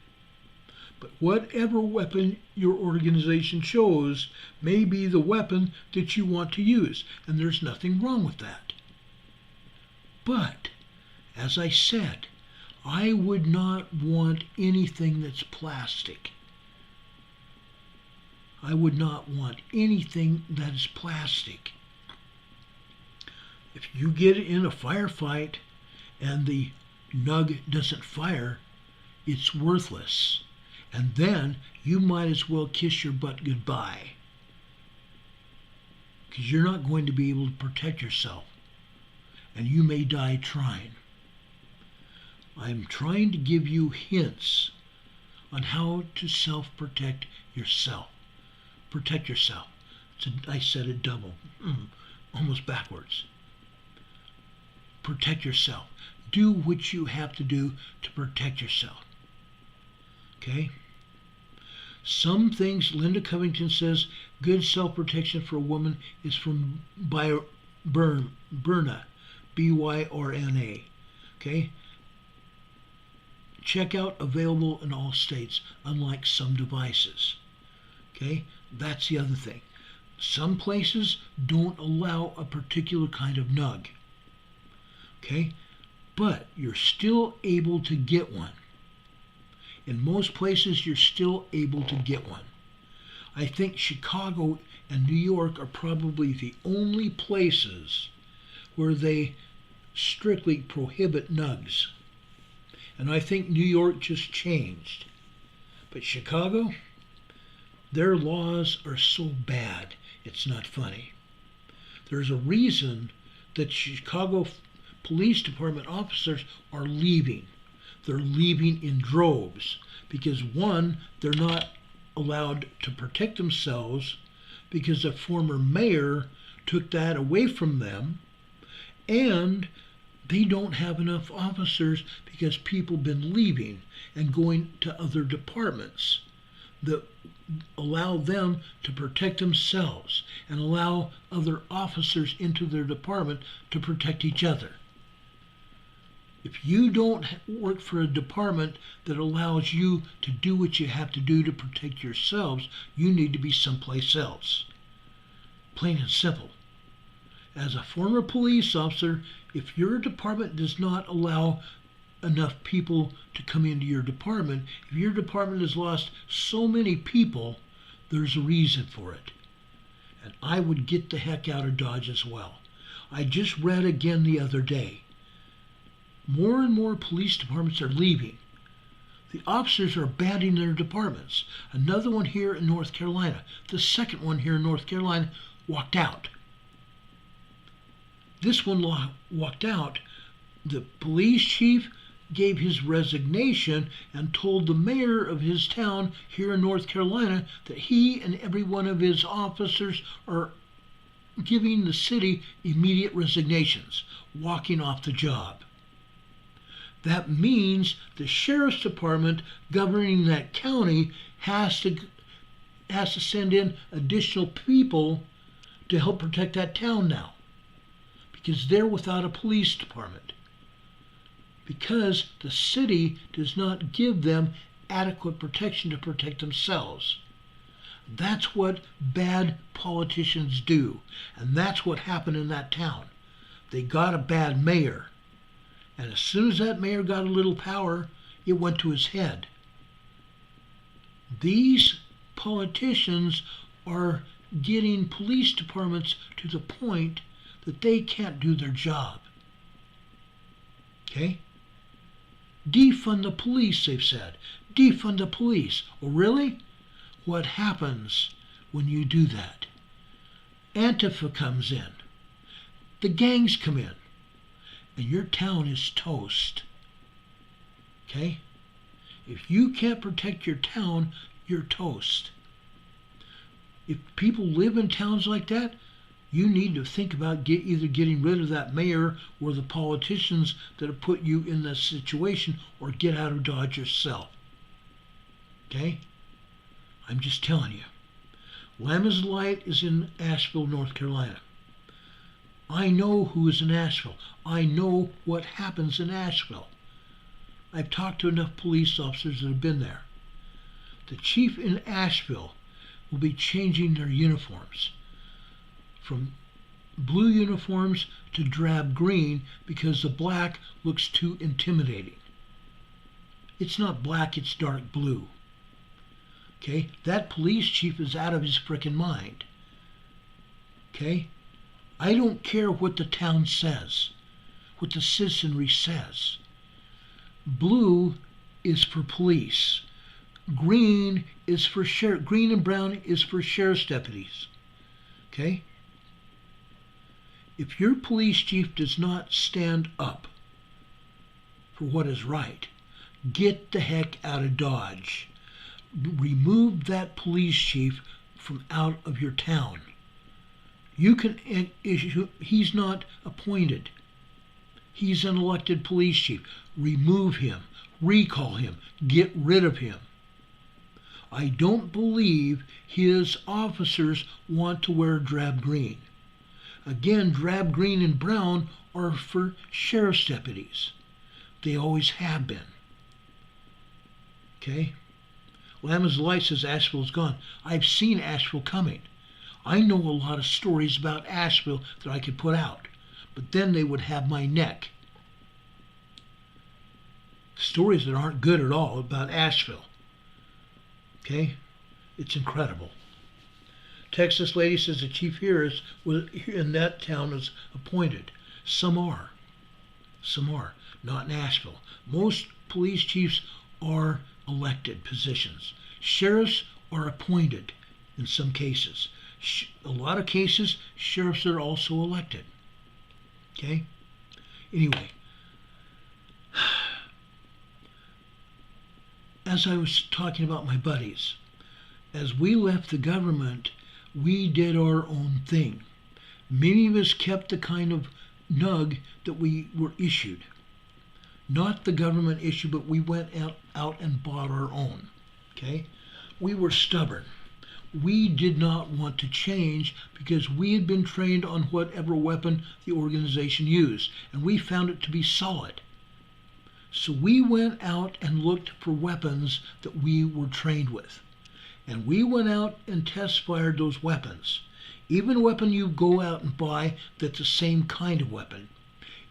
But whatever weapon your organization chose may be the weapon that you want to use, and there's nothing wrong with that. But, as I said, I would not want anything that's plastic. I would not want anything that is plastic. If you get in a firefight and the nug doesn't fire, it's worthless. And then you might as well kiss your butt goodbye. Because you're not going to be able to protect yourself. And you may die trying. I'm trying to give you hints on how to self-protect yourself. Protect yourself. I said it double, almost backwards. Protect yourself. Do what you have to do to protect yourself. Okay? Some things, Linda Covington says, good self-protection for a woman is from Byrna, B-Y-R-N-A. Okay? Checkout available in all states, unlike some devices. Okay? That's the other thing. Some places don't allow a particular kind of nug. Okay? But you're still able to get one. In most places, you're still able to get one. I think Chicago and New York are probably the only places where they strictly prohibit nugs. And I think New York just changed. But Chicago, their laws are so bad, it's not funny. There's a reason that Chicago Police Department officers are leaving. They're leaving in droves because, one, they're not allowed to protect themselves because a former mayor took that away from them, and they don't have enough officers because people have been leaving and going to other departments that allow them to protect themselves and allow other officers into their department to protect each other. If you don't work for a department that allows you to do what you have to do to protect yourselves, you need to be someplace else. Plain and simple. As a former police officer, if your department does not allow enough people to come into your department, if your department has lost so many people, there's a reason for it. And I would get the heck out of Dodge as well. I just read again the other day. More and more police departments are leaving. The officers are abandoning their departments. Another one here in North Carolina, the second one here in North Carolina, walked out. This one walked out. The police chief gave his resignation and told the mayor of his town here in North Carolina that he and every one of his officers are giving the city immediate resignations, walking off the job. That means the sheriff's department governing that county has to send in additional people to help protect that town now, because they're without a police department, because the city does not give them adequate protection to protect themselves. That's what bad politicians do, and that's what happened in that town. They got a bad mayor, and as soon as that mayor got a little power, it went to his head. These politicians are getting police departments to the point that they can't do their job. Okay? Defund the police, they've said. Defund the police. Oh, really? What happens when you do that? Antifa comes in. The gangs come in. And your town is toast. Okay? If you can't protect your town, you're toast. If people live in towns like that, you need to think about either getting rid of that mayor or the politicians that have put you in this situation, or get out of Dodge yourself. Okay? I'm just telling you. Lamb's Light is in Asheville, North Carolina. I know who is in Asheville. I know what happens in Asheville. I've talked to enough police officers that have been there. The chief in Asheville will be changing their uniforms from blue uniforms to drab green because the black looks too intimidating. It's not black, it's dark blue. Okay? That police chief is out of his frickin' mind. Okay? I don't care what the town says, what the citizenry says. Blue is for police. Green is for sheriff. Green and brown is for sheriff's deputies. Okay? If your police chief does not stand up for what is right, get the heck out of Dodge. Remove that police chief from out of your town. You can issue, he's not appointed. He's an elected police chief. Remove him. Recall him. Get rid of him. I don't believe his officers want to wear drab green. Again, drab green and brown are for sheriff's deputies. They always have been. Okay? Lamb's Light says Asheville's gone. I've seen Asheville coming. I know a lot of stories about Asheville that I could put out, but then they would have my neck. Stories that aren't good at all about Asheville. Okay? It's incredible. Texas lady says the chief here in that town is appointed. Some are. Some are. Not in Asheville. Most police chiefs are elected positions. Sheriffs are appointed in some cases. A lot of cases, sheriffs are also elected. Okay? Anyway, as I was talking about my buddies, as we left the government, we did our own thing. Many of us kept the kind of nug that we were issued. Not the government issue, but we went out and bought our own. Okay? We were stubborn. We did not want to change because we had been trained on whatever weapon the organization used, and we found it to be solid. So we went out and looked for weapons that we were trained with. And we went out and test fired those weapons. Even a weapon you go out and buy that's the same kind of weapon,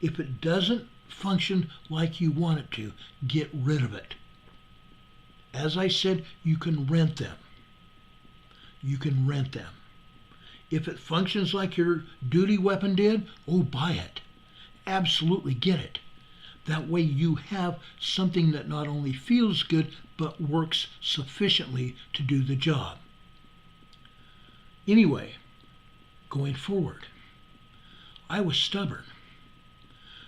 if it doesn't function like you want it to, get rid of it. As I said, you can rent them. You can rent them. If it functions like your duty weapon did, oh, buy it. Absolutely get it. That way you have something that not only feels good, but works sufficiently to do the job. Anyway, going forward, I was stubborn.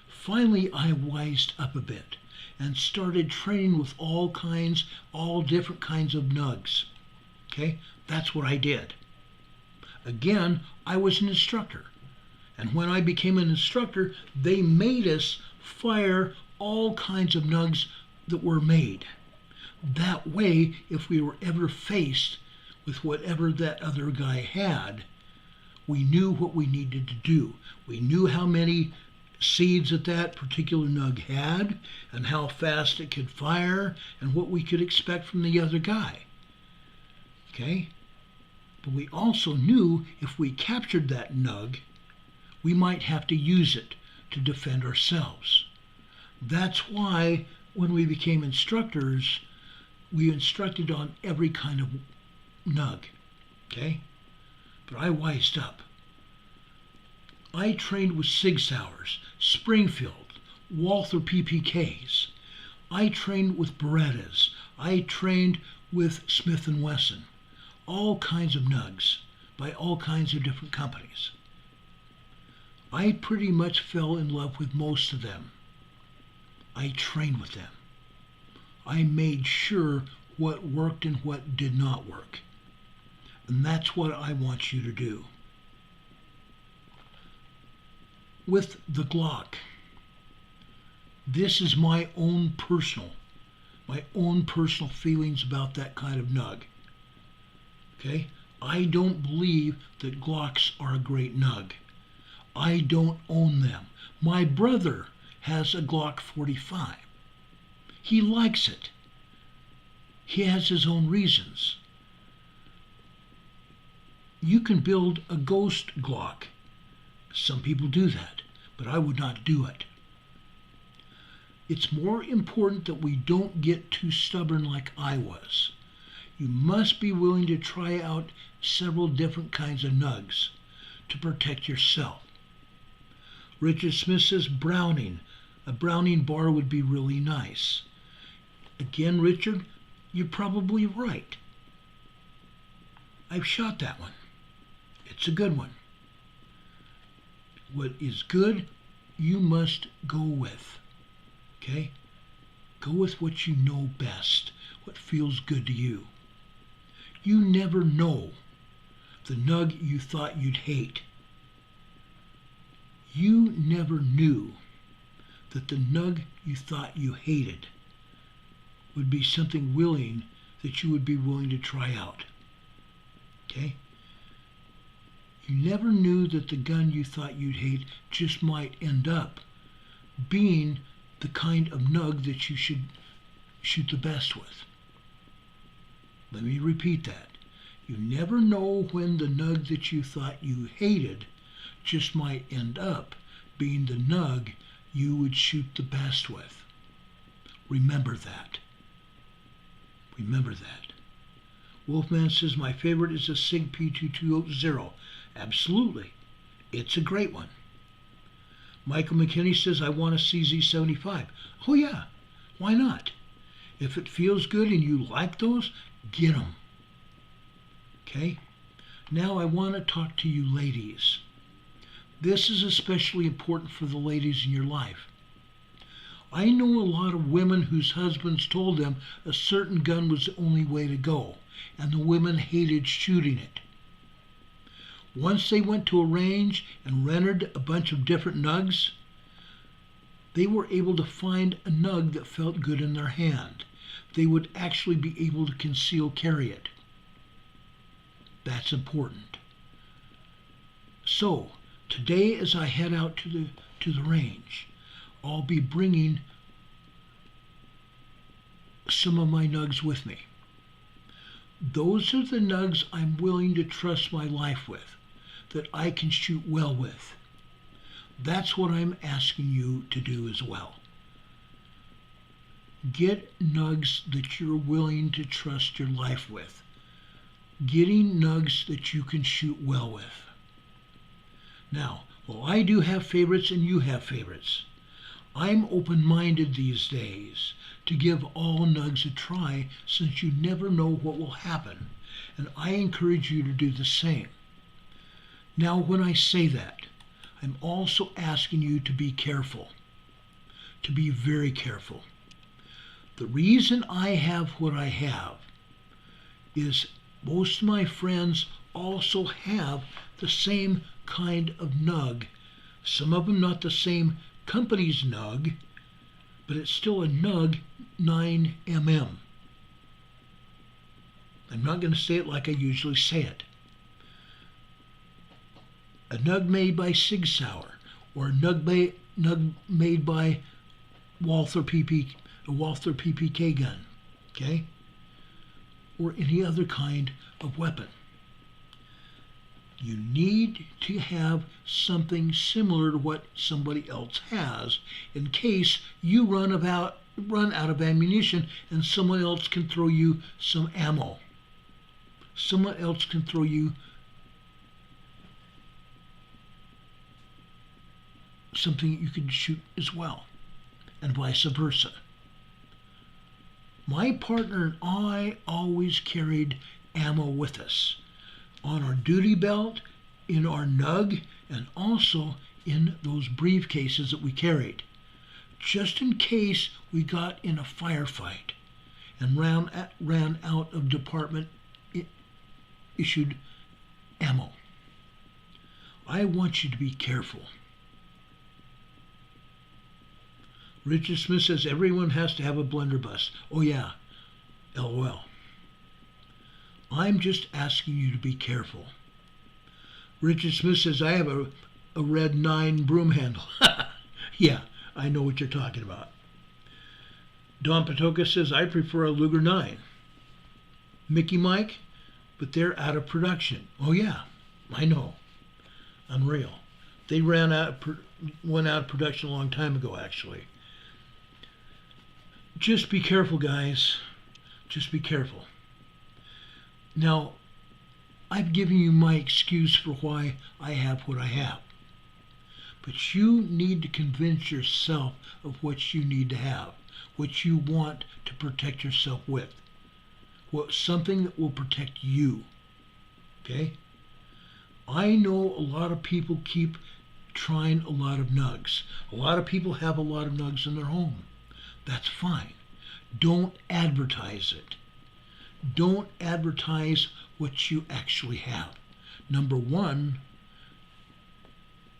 Finally, I wised up a bit, and started training with all different kinds of nugs. Okay, that's what I did. Again, I was an instructor. And when I became an instructor, they made us fire all kinds of nugs that were made. That way, if we were ever faced with whatever that other guy had, we knew what we needed to do. We knew how many seeds that particular nug had and how fast it could fire and what we could expect from the other guy. Okay? But we also knew if we captured that nug, we might have to use it to defend ourselves. That's why when we became instructors, we instructed on every kind of nug. Okay? But I wised up. I trained with Sig Sauers, Springfield, Walther PPKs. I trained with Berettas. I trained with Smith & Wesson. All kinds of nugs by all kinds of different companies. I pretty much fell in love with most of them. I trained with them. I made sure what worked and what did not work. And that's what I want you to do. With the Glock, this is my own personal feelings about that kind of nug. Okay? I don't believe that Glocks are a great nug. I don't own them. My brother has a Glock 45. He likes it. He has his own reasons. You can build a ghost Glock. Some people do that, but I would not do it. It's more important that we don't get too stubborn like I was. You must be willing to try out several different kinds of nugs to protect yourself. Richard Smith says Browning. A Browning bar would be really nice. Again, Richard, you're probably right. I've shot that one. It's a good one. What is good, you must go with. Okay? Go with what you know best, what feels good to you. You never know the nug you thought you'd hate. You never knew that the nug you thought you hated would be something that you would be willing to try out. Okay? You never knew that the gun you thought you'd hate just might end up being the kind of nug that you should shoot the best with. Let me repeat that. You never know when the nug that you thought you hated just might end up being the nug you would shoot the best with. Remember that. Remember that. Wolfman says, my favorite is a SIG P2280. Absolutely. It's a great one. Michael McKinney says, I want a CZ75. Oh yeah, why not? If it feels good and you like those, get them. Okay? Now I want to talk to you ladies. This is especially important for the ladies in your life. I know a lot of women whose husbands told them a certain gun was the only way to go, and the women hated shooting it. Once they went to a range and rented a bunch of different nugs, they were able to find a nug that felt good in their hand. They would actually be able to conceal carry it. That's important. So, today as I head out to the range, I'll be bringing some of my nugs with me. Those are the nugs I'm willing to trust my life with, that I can shoot well with. That's what I'm asking you to do as well. Get nugs that you're willing to trust your life with. Getting nugs that you can shoot well with. Now, while I do have favorites and you have favorites, I'm open-minded these days to give all nugs a try, since you never know what will happen, and I encourage you to do the same. Now, when I say that, I'm also asking you to be careful, to be very careful. The reason I have what I have is most of my friends also have the same kind of nug. Some of them not the same company's nug, but it's still a nug 9mm. I'm not going to say it like I usually say it. A nug made by Sig Sauer, or a nug made by Walther PPK gun, okay? Or any other kind of weapon. You need to have something similar to what somebody else has in case you run out of ammunition and someone else can throw you some ammo. Someone else can throw you something you can shoot as well, and vice versa. My partner and I always carried ammo with us on our duty belt, in our nug, and also in those briefcases that we carried, just in case we got in a firefight and ran out of department issued ammo. I want you to be careful. Richard Smith says everyone has to have a blunderbuss. Oh yeah, LOL. I'm just asking you to be careful. Richard Smith says I have a red 9 broom handle. Yeah, I know what you're talking about. Don Patoka says I prefer a Luger 9. Mickey Mike, but they're out of production. Oh yeah, I know. Unreal. They went out of production a long time ago, actually. Just be careful, guys. Just be careful. Now, I've given you my excuse for why I have what I have. But you need to convince yourself of what you need to have, what you want to protect yourself with. Something that will protect you. Okay? I know a lot of people keep trying a lot of nugs. A lot of people have a lot of nugs in their home. That's fine. Don't advertise it. Don't advertise what you actually have. Number one,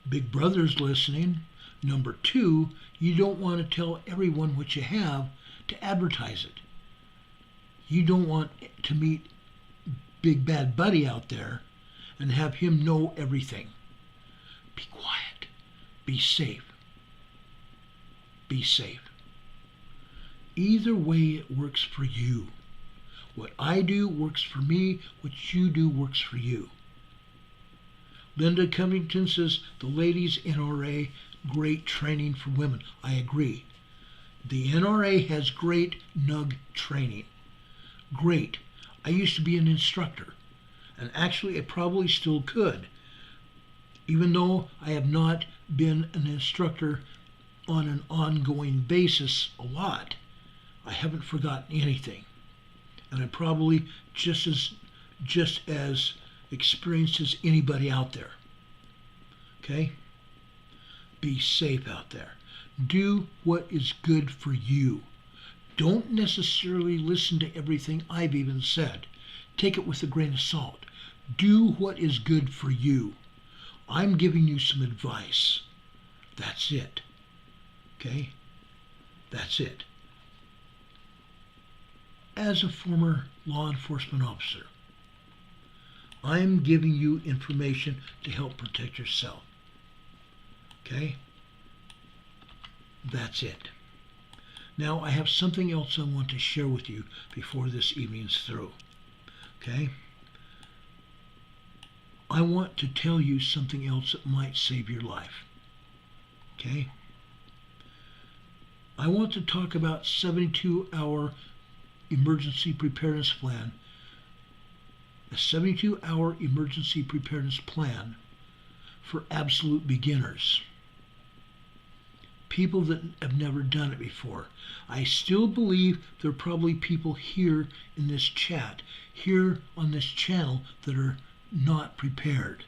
Big Brother's listening. Number two, you don't want to tell everyone what you have to advertise it. You don't want to meet Big Bad Buddy out there and have him know everything. Be quiet. Be safe. Be safe. Either way, it works for you. What I do works for me. What you do works for you. Linda Covington says, the ladies NRA, great training for women. I agree. The NRA has great NUG training. Great. I used to be an instructor. And actually, I probably still could. Even though I have not been an instructor on an ongoing basis a lot, I haven't forgotten anything. And I'm probably just as experienced as anybody out there. Okay? Be safe out there. Do what is good for you. Don't necessarily listen to everything I've even said. Take it with a grain of salt. Do what is good for you. I'm giving you some advice. That's it. Okay? That's it. As a former law enforcement officer, I'm giving you information to help protect yourself. Okay? That's it. Now, I have something else I want to share with you before this evening's through. Okay? I want to tell you something else that might save your life. Okay? I want to talk about 72-hour emergency preparedness plan. A 72-hour emergency preparedness plan for absolute beginners. People that have never done it before. I still believe there are probably people here in this chat, here on this channel, that are not prepared.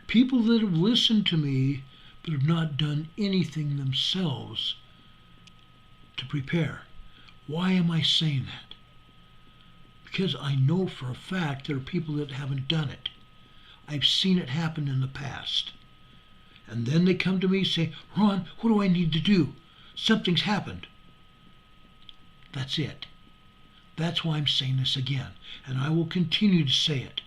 People that have listened to me but have not done anything themselves to prepare. Why am I saying that? Because I know for a fact there are people that haven't done it. I've seen it happen in the past. And then they come to me and say, Ron, what do I need to do? Something's happened. That's it. That's why I'm saying this again. And I will continue to say it.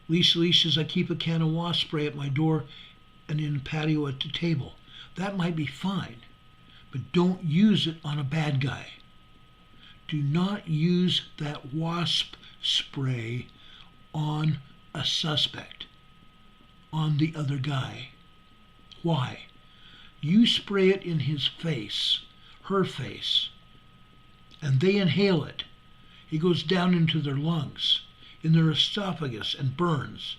Lisa Lee says I keep a can of wasp spray at my door and in the patio at the table. That might be fine, but don't use it on a bad guy. Do not use that wasp spray on a suspect, on the other guy. Why? You spray it in his face, her face, and they inhale it. It goes down into their lungs, in their esophagus, and burns,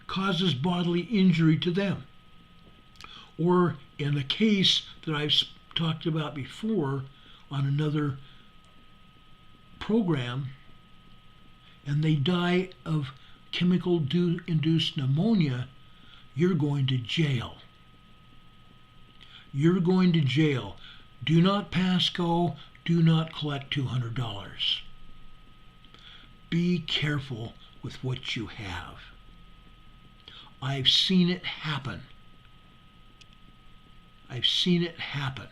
causes bodily injury to them. Or in a case that I've talked about before on another program, and they die of chemical-induced pneumonia, you're going to jail. You're going to jail. Do not pass go. Do not collect $200. Be careful with what you have. I've seen it happen. I've seen it happen.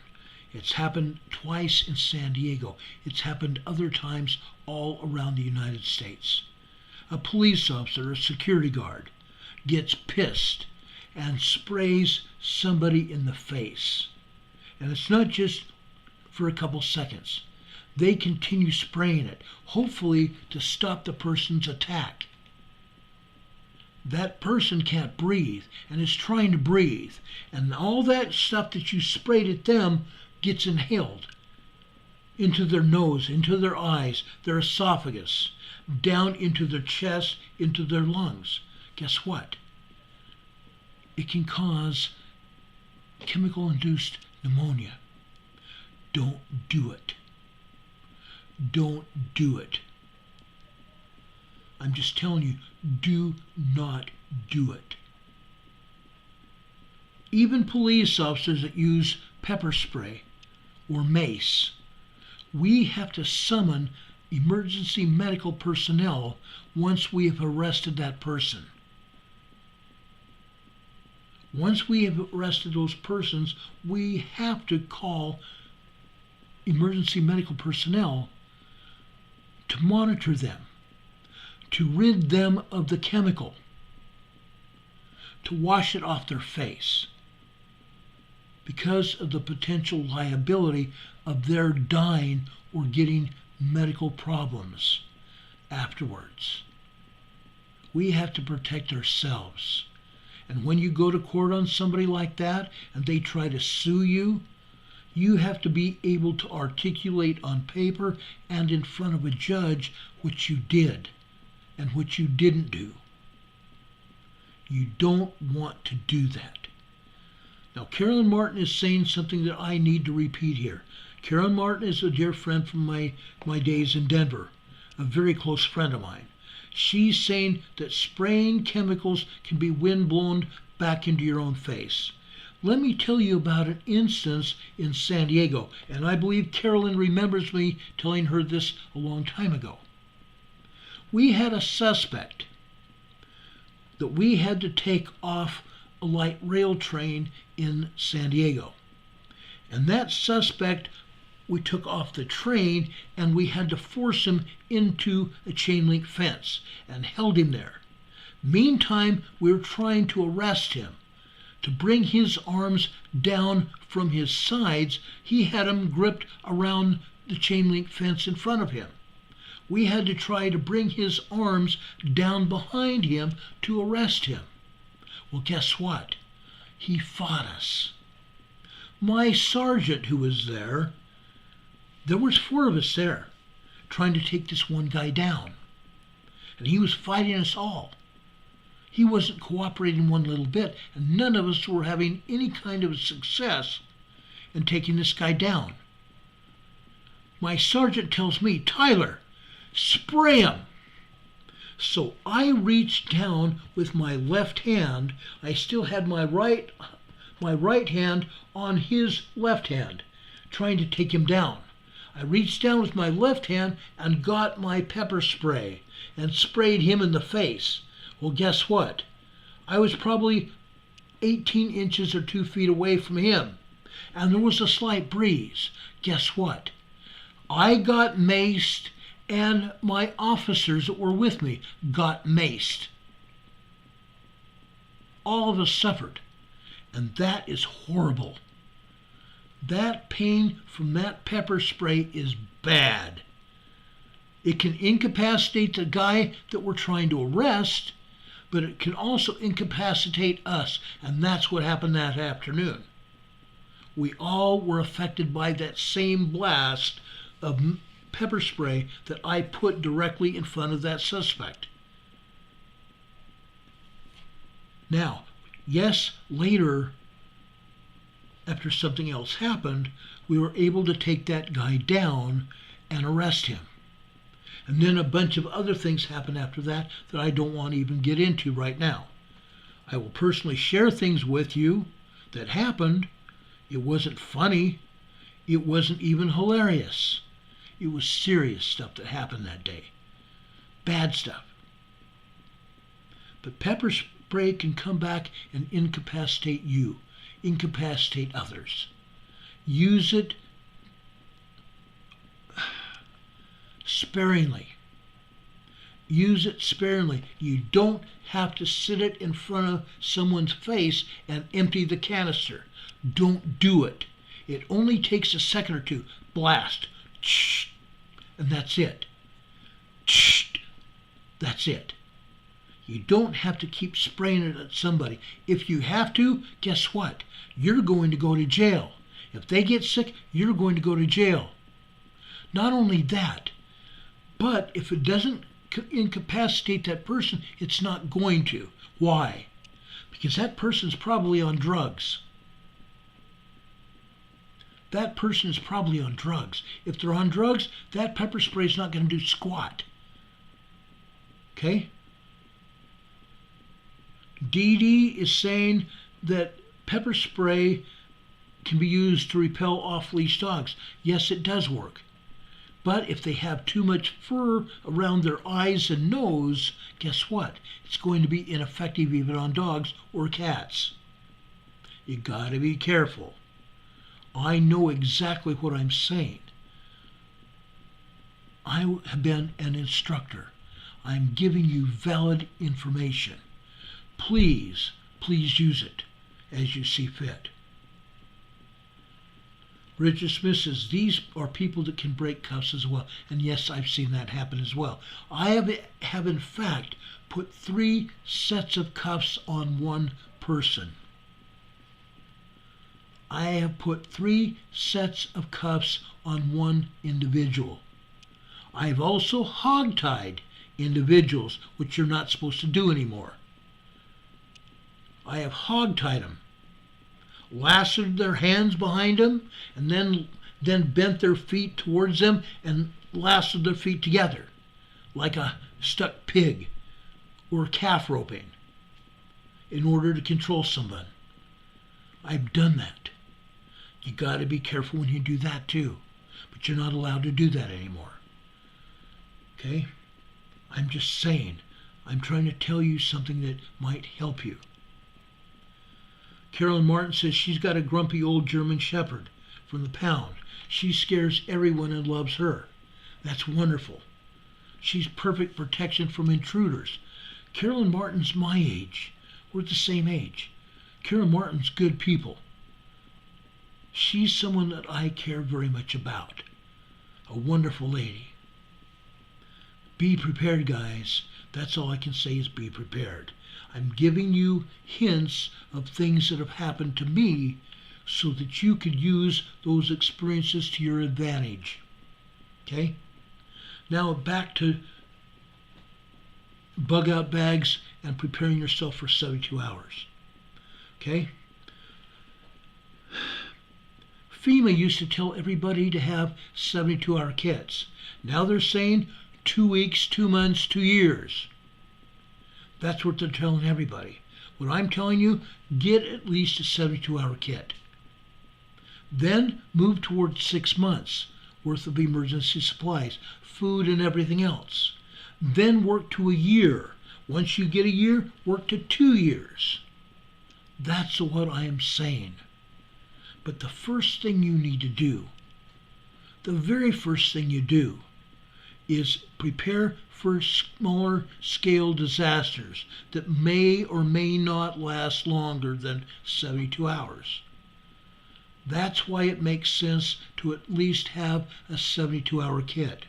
It's happened twice in San Diego. It's happened other times all around the United States. A police officer, a security guard, gets pissed and sprays somebody in the face. And it's not just for a couple seconds. They continue spraying it, hopefully to stop the person's attack. That person can't breathe and is trying to breathe, and all that stuff that you sprayed at them gets inhaled into their nose, into their eyes, their esophagus, down into their chest, into their lungs. Guess what? It can cause chemical-induced pneumonia. Don't do it. Don't do it. I'm just telling you, do not do it. Even police officers that use pepper spray or mace, we have to summon emergency medical personnel once we have arrested that person. Once we have arrested those persons, we have to call emergency medical personnel to monitor them, to rid them of the chemical, to wash it off their face, because of the potential liability of their dying or getting medical problems afterwards. We have to protect ourselves. And when you go to court on somebody like that and they try to sue you, you have to be able to articulate on paper and in front of a judge what you did and what you didn't do. You don't want to do that. Now, Carolyn Martin is saying something that I need to repeat here. Carolyn Martin is a dear friend from my days in Denver, a very close friend of mine. She's saying that spraying chemicals can be wind-blown back into your own face. Let me tell you about an instance in San Diego, and I believe Carolyn remembers me telling her this a long time ago. We had a suspect that we had to take off a light rail train in San Diego. And that suspect we took off the train and we had to force him into a chain link fence and held him there. Meantime, we were trying to arrest him. To bring his arms down from his sides, he had them gripped around the chain link fence in front of him. We had to try to bring his arms down behind him to arrest him. Well, guess what? He fought us. My sergeant who was there was 4 of us there trying to take this one guy down. And he was fighting us all. He wasn't cooperating one little bit, and none of us were having any kind of success in taking this guy down. My sergeant tells me, Tyler, spray him. So I reached down with my left hand. I still had my right hand on his left hand, trying to take him down. I reached down with my left hand and got my pepper spray and sprayed him in the face. Well, guess what? I was probably 18 inches or 2 feet away from him, and there was a slight breeze. Guess what? I got maced, and my officers that were with me got maced. All of us suffered, and that is horrible. That pain from that pepper spray is bad. It can incapacitate the guy that we're trying to arrest, but it can also incapacitate us, and that's what happened that afternoon. We all were affected by that same blast of pepper spray that I put directly in front of that suspect. Now, yes, later, after something else happened, we were able to take that guy down and arrest him. And then a bunch of other things happened after that that I don't want to even get into right now. I will personally share things with you that happened. It wasn't funny. It wasn't even hilarious. It was serious stuff that happened that day. Bad stuff. But pepper spray can come back and incapacitate you, incapacitate others. Use it sparingly. Use it sparingly. You don't have to sit it in front of someone's face and empty the canister. Don't do it. It only takes a second or two. Blast. And that's it. That's it. You don't have to keep spraying it at somebody. If you have to, guess what? You're going to go to jail. If they get sick, you're going to go to jail. Not only that, but if it doesn't incapacitate that person, it's not going to. Why? Because that person's probably on drugs. That person is probably on drugs. If they're on drugs, that pepper spray is not going to do squat. Okay? Dee Dee is saying that pepper spray can be used to repel off-leash dogs. Yes, it does work. But if they have too much fur around their eyes and nose, guess what? It's going to be ineffective even on dogs or cats. You got to be careful. I know exactly what I'm saying. I have been an instructor. I'm giving you valid information. Please, please use it as you see fit. Richard Smith says, these are people that can break cuffs as well. And yes, I've seen that happen as well. I have in fact put 3 sets of cuffs on one person. I have put 3 sets of cuffs on one individual. I've also hogtied individuals, which you're not supposed to do anymore. I have hogtied them, lassoed their hands behind them, and then bent their feet towards them and lassoed their feet together like a stuck pig or calf roping in order to control someone. I've done that. You got to be careful when you do that too, but you're not allowed to do that anymore. Okay? I'm just saying, I'm trying to tell you something that might help you. Carolyn Martin says she's got a grumpy old German Shepherd from the pound. She scares everyone and loves her. That's wonderful. She's perfect protection from intruders. Carolyn Martin's my age. We're the same age. Carolyn Martin's good people. She's someone that I care very much about. A wonderful lady. Be prepared, guys. That's all I can say is be prepared. I'm giving you hints of things that have happened to me so that you could use those experiences to your advantage. Okay? Now back to bug out bags and preparing yourself for 72 hours. Okay? FEMA used to tell everybody to have 72-hour kits. Now they're saying 2 weeks, 2 months, 2 years. That's what they're telling everybody. What I'm telling you, get at least a 72-hour kit. Then move towards 6 months, worth of emergency supplies, food and everything else. Then work to a year. Once you get a year, work to 2 years. That's what I am saying. But the first thing you need to do, the very first thing you do, is prepare for smaller scale disasters that may or may not last longer than 72 hours. That's why it makes sense to at least have a 72-hour kit.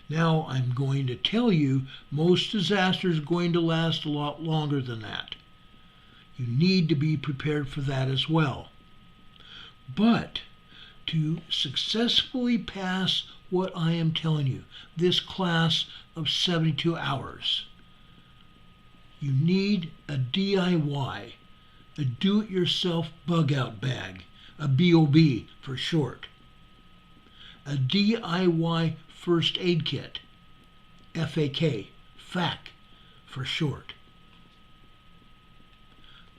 Now, I'm going to tell you, most disasters are going to last a lot longer than that. You need to be prepared for that as well. But to successfully pass what I am telling you, this class of 72 hours, you need a DIY, a do-it-yourself bug-out bag, a BOB for short, a DIY first aid kit, FAK, FAK for short,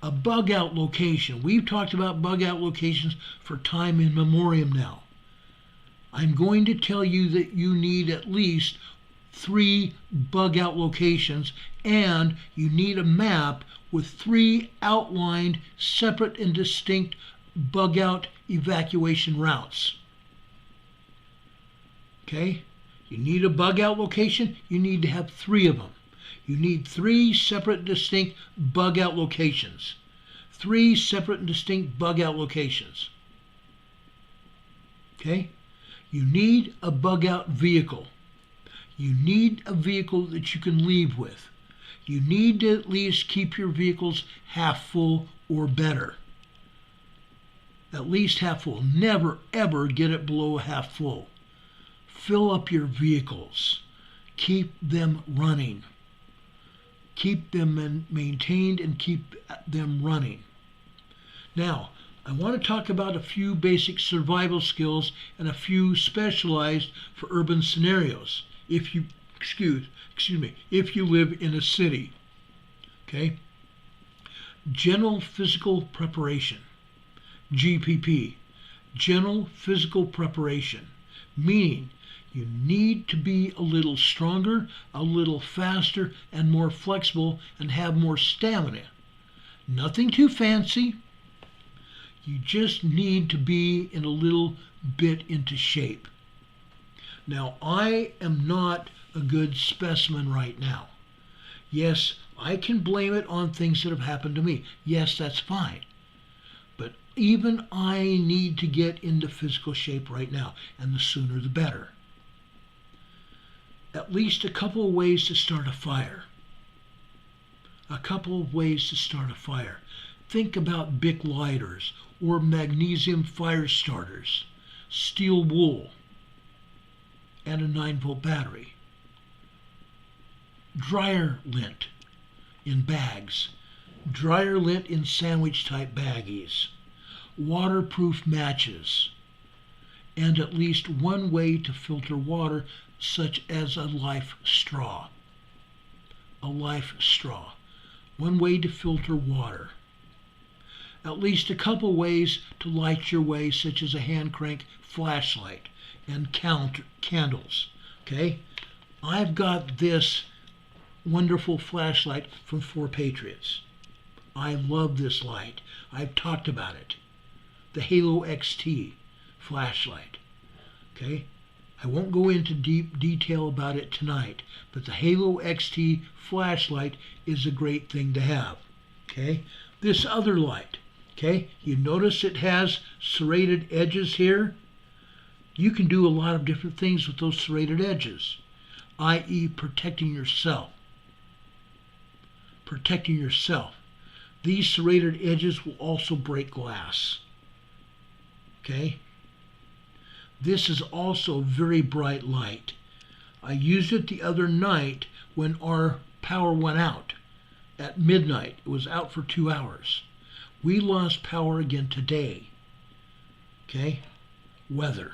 a bug-out location. We've talked about bug-out locations for time in memoriam now. I'm going to tell you that you need at least 3 bug-out locations, and you need a map with 3 outlined, separate and distinct bug-out evacuation routes. Okay? You need a bug-out location, you need to have 3 of them. You need 3 separate, distinct bug-out locations. 3 separate and distinct bug-out locations. Okay? You need a bug-out vehicle. You need a vehicle that you can leave with. You need to at least keep your vehicles half full or better. At least half full. Never, ever get it below half full. Fill up your vehicles. Keep them running. Keep them maintained and keep them running. Now, I want to talk about a few basic survival skills and a few specialized for urban scenarios. If you, excuse me, if you live in a city. Okay? General physical preparation. GPP. General physical preparation. Meaning you need to be a little stronger, a little faster, and more flexible, and have more stamina. Nothing too fancy. You just need to be in a little bit into shape. Now, I am not a good specimen right now. Yes, I can blame it on things that have happened to me. Yes, that's fine. But even I need to get into physical shape right now, and the sooner the better. At least a couple of ways to start a fire. A couple of ways to start a fire. Think about Bic lighters or magnesium fire starters, steel wool, and a 9-volt battery. Dryer lint in bags. Dryer lint in sandwich-type baggies. Waterproof matches. And at least one way to filter water, such as a life straw. A life straw. One way to filter water. At least a couple ways to light your way, such as a hand crank flashlight and candles. Okay? I've got this wonderful flashlight from 4 Patriots. I love this light. I've talked about it. The Halo XT flashlight. Okay? I won't go into deep detail about it tonight, but the Halo XT flashlight is a great thing to have. Okay? This other light. Okay? You notice it has serrated edges here? You can do a lot of different things with those serrated edges, i.e. protecting yourself. Protecting yourself. These serrated edges will also break glass. Okay? This is also very bright light. I used it the other night when our power went out at midnight. It was out for 2 hours. We lost power again today. Okay? Weather.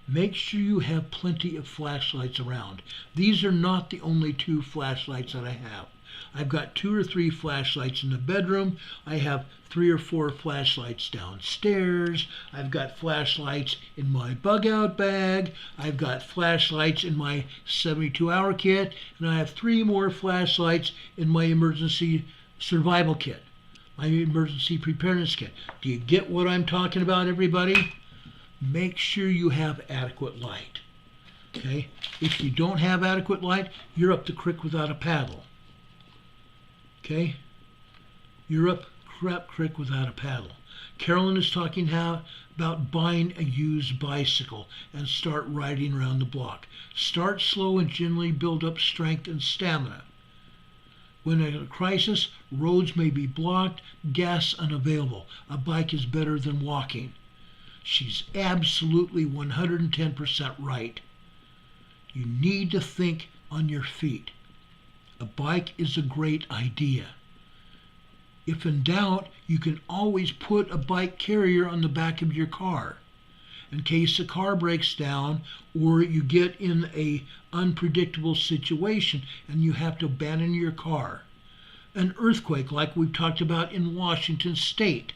Make sure you have plenty of flashlights around. These are not the only 2 flashlights that I have. I've got 2 or 3 flashlights in the bedroom. I have 3 or 4 flashlights downstairs. I've got flashlights in my bug out bag. I've got flashlights in my 72-hour kit. And I have 3 more flashlights in my emergency survival kit, my emergency preparedness kit. Do you get what I'm talking about, everybody? Make sure you have adequate light. Okay? If you don't have adequate light, you're up the creek without a paddle. Okay? You're up crap creek without a paddle. Carolyn is talking about buying a used bicycle and start riding around the block. Start slow and generally build up strength and stamina. When in a crisis, roads may be blocked, gas unavailable. A bike is better than walking. She's absolutely 110% right. You need to think on your feet. A bike is a great idea. If in doubt, you can always put a bike carrier on the back of your car in case the car breaks down or you get in a unpredictable situation and you have to abandon your car. An earthquake like we've talked about in Washington State.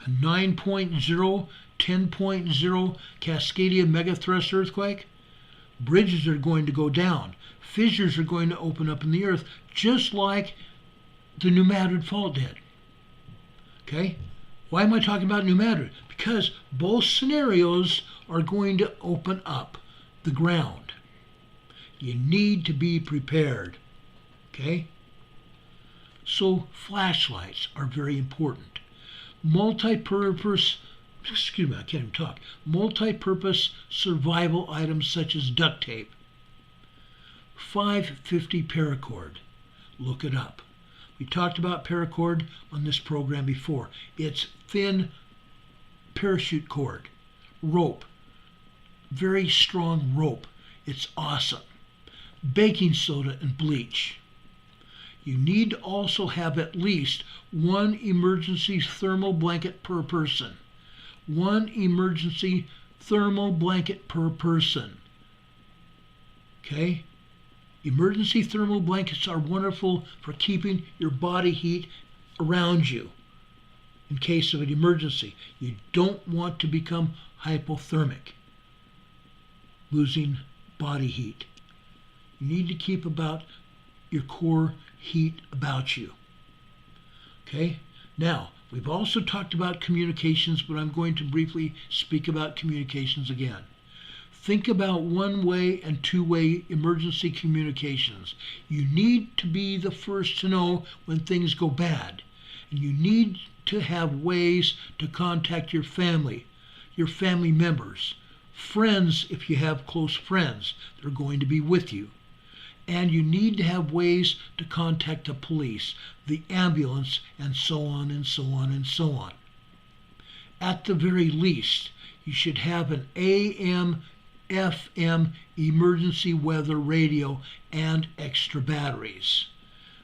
A 9.0, 10.0 Cascadia megathrust earthquake. Bridges are going to go down. Fissures are going to open up in the earth, just like the New Madrid fault did. Okay? Why am I talking about New Madrid? Because both scenarios are going to open up the ground. You need to be prepared. Okay? So flashlights are very important. Multi-purpose survival items such as duct tape. 550 paracord. Look it up. We talked about paracord on this program before. It's thin parachute cord, rope, very strong rope. It's awesome. Baking soda and bleach. You need to also have at least 1 emergency thermal blanket per person. 1 emergency thermal blanket per person. Okay? Emergency thermal blankets are wonderful for keeping your body heat around you in case of an emergency. You don't want to become hypothermic, losing body heat. You need to keep about your core heat about you. Okay? Now, we've also talked about communications, but I'm going to briefly speak about communications again. Think about one-way and two-way emergency communications. You need to be the first to know when things go bad. And you need to have ways to contact your family members, friends if you have close friends that are going to be with you. And you need to have ways to contact the police, the ambulance, and so on and so on and so on. At the very least, you should have an AM, FM emergency weather radio and extra batteries.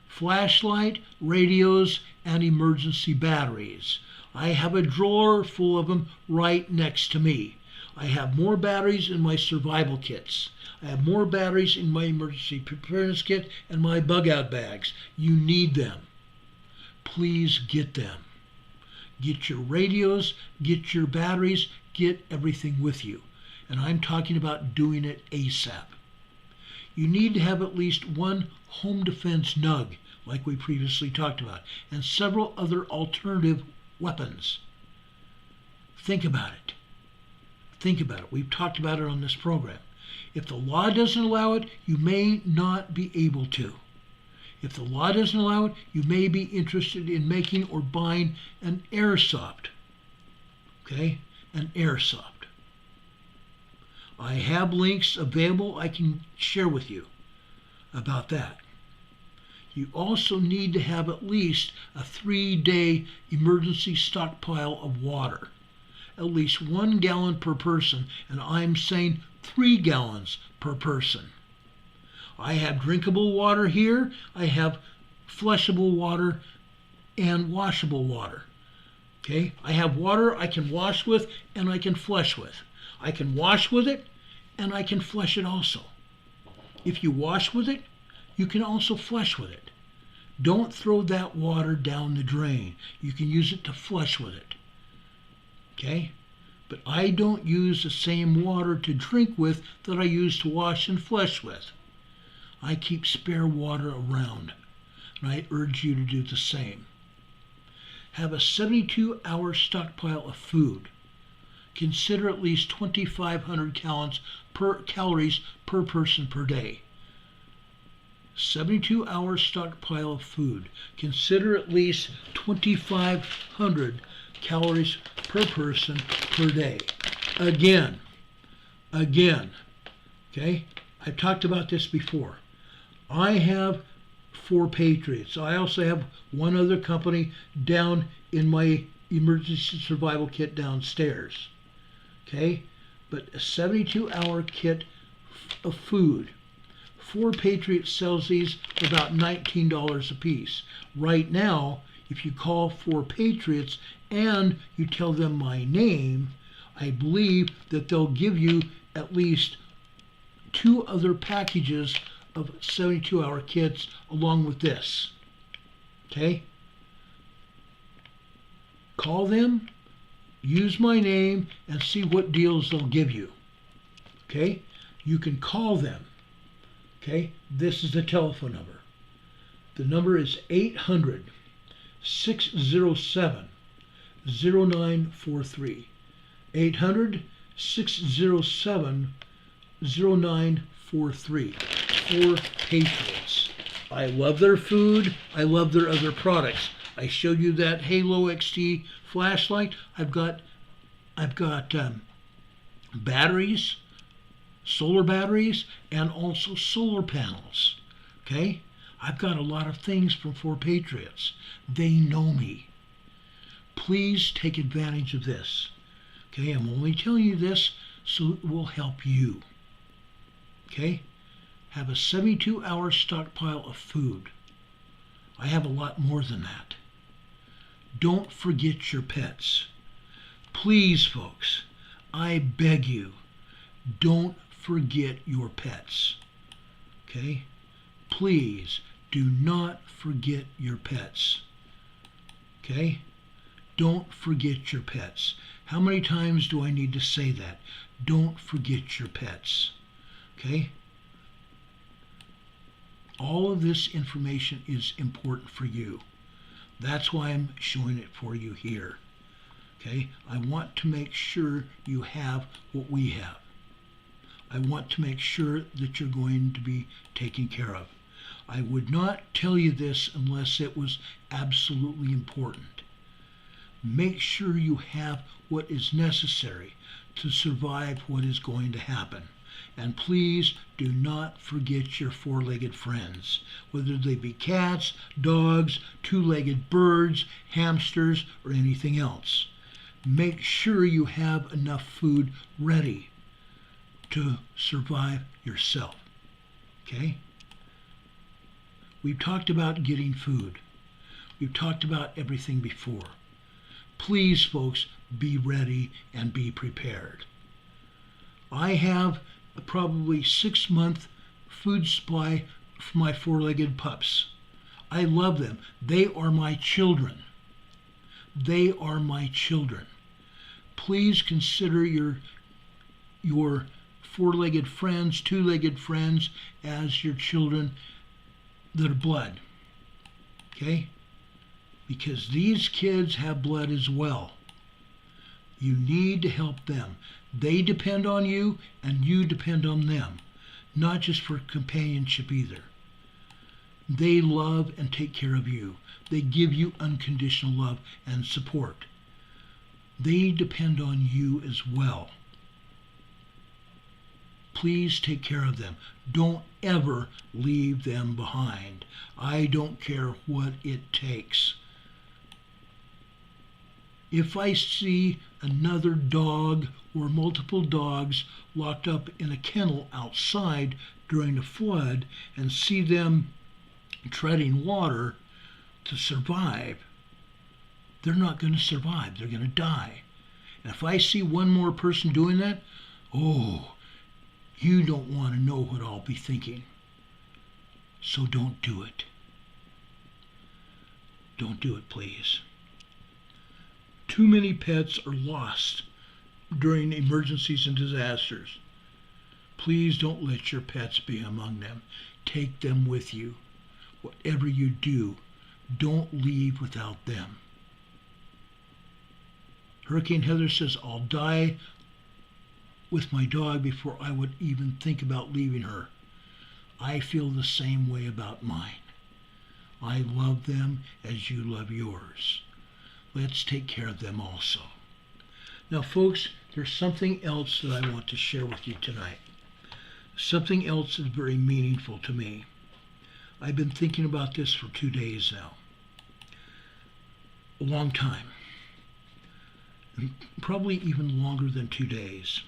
Flashlight, radios, and emergency batteries. I have a drawer full of them right next to me. I have more batteries in my survival kits. I have more batteries in my emergency preparedness kit and my bug out bags. You need them. Please get them. Get your radios, get your batteries, get everything with you. And I'm talking about doing it ASAP. You need to have at least 1 home defense NUG, like we previously talked about, and several other alternative weapons. Think about it. Think about it. We've talked about it on this program. If the law doesn't allow it, you may not be able to. If the law doesn't allow it, you may be interested in making or buying an airsoft. Okay? An airsoft. I have links available I can share with you about that. You also need to have at least a 3-day emergency stockpile of water. At least 1 gallon per person, and I'm saying 3 gallons per person. I have drinkable water here, I have flushable water and washable water. Okay? I have water I can wash with and I can flush with. I can wash with it and I can flush it also. If you wash with it, you can also flush with it. Don't throw that water down the drain. You can use it to flush with it. Okay? But I don't use the same water to drink with that I use to wash and flush with. I keep spare water around, and I urge you to do the same. Have a 72-hour stockpile of food. Consider at least 2,500 calories per person per day. 72-hour stockpile of food. Consider at least 2,500 calories per person per day. Again, okay? I've talked about this before. I have 4 Patriots. I also have one other company down in my emergency survival kit downstairs. Okay? But a 72-hour kit of food. 4 Patriots sells these for about $19 a piece. Right now, if you call 4 Patriots and you tell them my name, I believe that they'll give you at least 2 other packages of 72-hour kits along with this. Okay? Call them, use my name, and see what deals they'll give you. Okay? You can call them. Okay? This is the telephone number. The number is 800-607-0943. 800-607-0943. 4 Patriots. I love their food. I love their other products. I showed you that Halo XT flashlight. I've got batteries, solar batteries, and also solar panels. Okay? I've got a lot of things from 4 Patriots. They know me. Please take advantage of this. Okay? I'm only telling you this so it will help you. Okay? Have a 72-hour stockpile of food. I have a lot more than that. Don't forget your pets. Please, folks, I beg you, don't forget your pets. Okay? Please do not forget your pets. Okay? Don't forget your pets. How many times do I need to say that? Don't forget your pets. Okay? All of this information is important for you. That's why I'm showing it for you here. Okay? I want to make sure you have what we have. I want to make sure that you're going to be taken care of. I would not tell you this unless it was absolutely important. Make sure you have what is necessary to survive what is going to happen. And please do not forget your 4-legged friends, whether they be cats, dogs, 2-legged birds, hamsters, or anything else. Make sure you have enough food ready to survive yourself. Okay? We've talked about getting food. We've talked about everything before. Please, folks, be ready and be prepared. I have a probably 6-month food supply for my 4-legged pups. I love them. They are my children. They are my children. Please consider your 4-legged friends, 2-legged friends as your children that are blood. Okay? Because these kids have blood as well. You need to help them. They depend on you, and you depend on them. Not just for companionship either. They love and take care of you. They give you unconditional love and support. They depend on you as well. Please take care of them. Don't ever leave them behind. I don't care what it takes. If I see another dog or multiple dogs locked up in a kennel outside during a flood and see them treading water to survive, they're not going to survive. They're going to die. And if I see one more person doing that, oh, you don't want to know what I'll be thinking. So don't do it. don't do it, please. Too many pets are lost during emergencies and disasters. Please don't let your pets be among them. Take them with you. Whatever you do, don't leave without them. Hurricane Heather says, I'll die with my dog before I would even think about leaving her. I feel the same way about mine. I love them as you love yours. Let's take care of them also. Now, folks, there's something else that I want to share with you tonight. Something else is very meaningful to me. I've been thinking about this for 2 days now. A long time. And probably even longer than 2 days.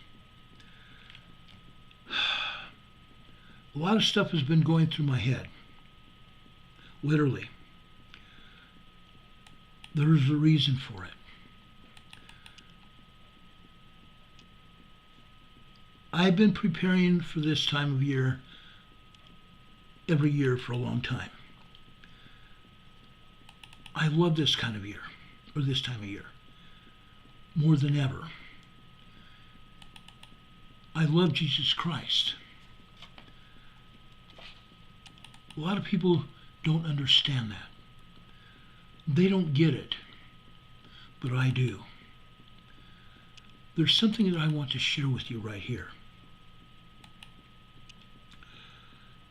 A lot of stuff has been going through my head. Literally. There's a reason for it. I've been preparing for this time of year every year for a long time. I love this kind of year, or this time of year, more than ever. I love Jesus Christ. A lot of people don't understand that. They don't get it, but I do. There's something that I want to share with you right here.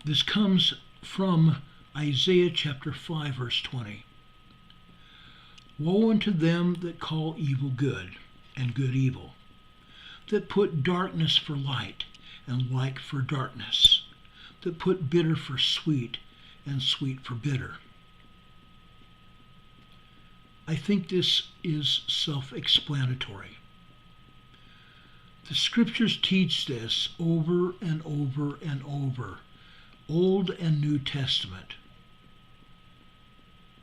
This comes from Isaiah chapter 5, verse 20. Woe unto them that call evil good, and good evil, that put darkness for light, and light for darkness, that put bitter for sweet, and sweet for bitter. I think this is self-explanatory. The scriptures teach this over and over and over, Old and New Testament.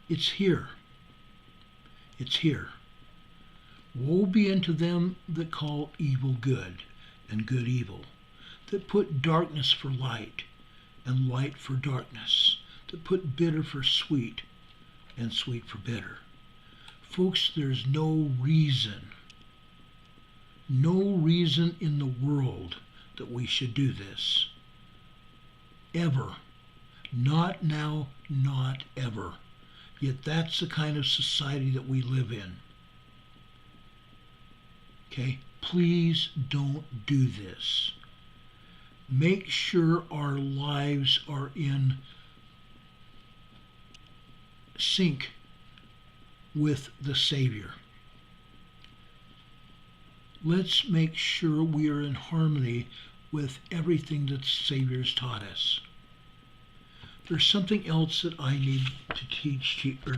It's here. It's here. Woe be unto them that call evil good, and good evil, that put darkness for light, and light for darkness, that put bitter for sweet, and sweet for bitter. Folks, there's no reason in the world that we should do this. Ever. Not now, not ever. Yet that's the kind of society that we live in. Okay? Please don't do this. Make sure our lives are in sync with the Savior. Let's make sure we are in harmony with everything that the Savior has taught us. There's something else that I need to teach you or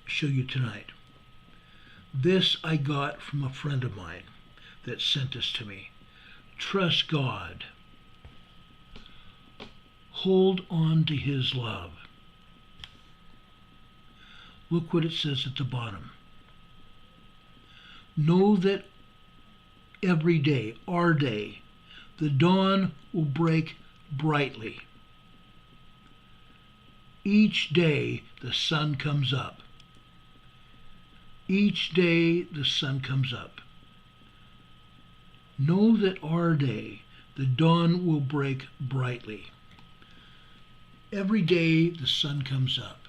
show you tonight. This I got from a friend of mine that sent this to me. Trust God. Hold on to His love. Look what it says at the bottom. Know that every day, our day, the dawn will break brightly. Each day the sun comes up. Each day the sun comes up. Know that our day, the dawn will break brightly. Every day the sun comes up.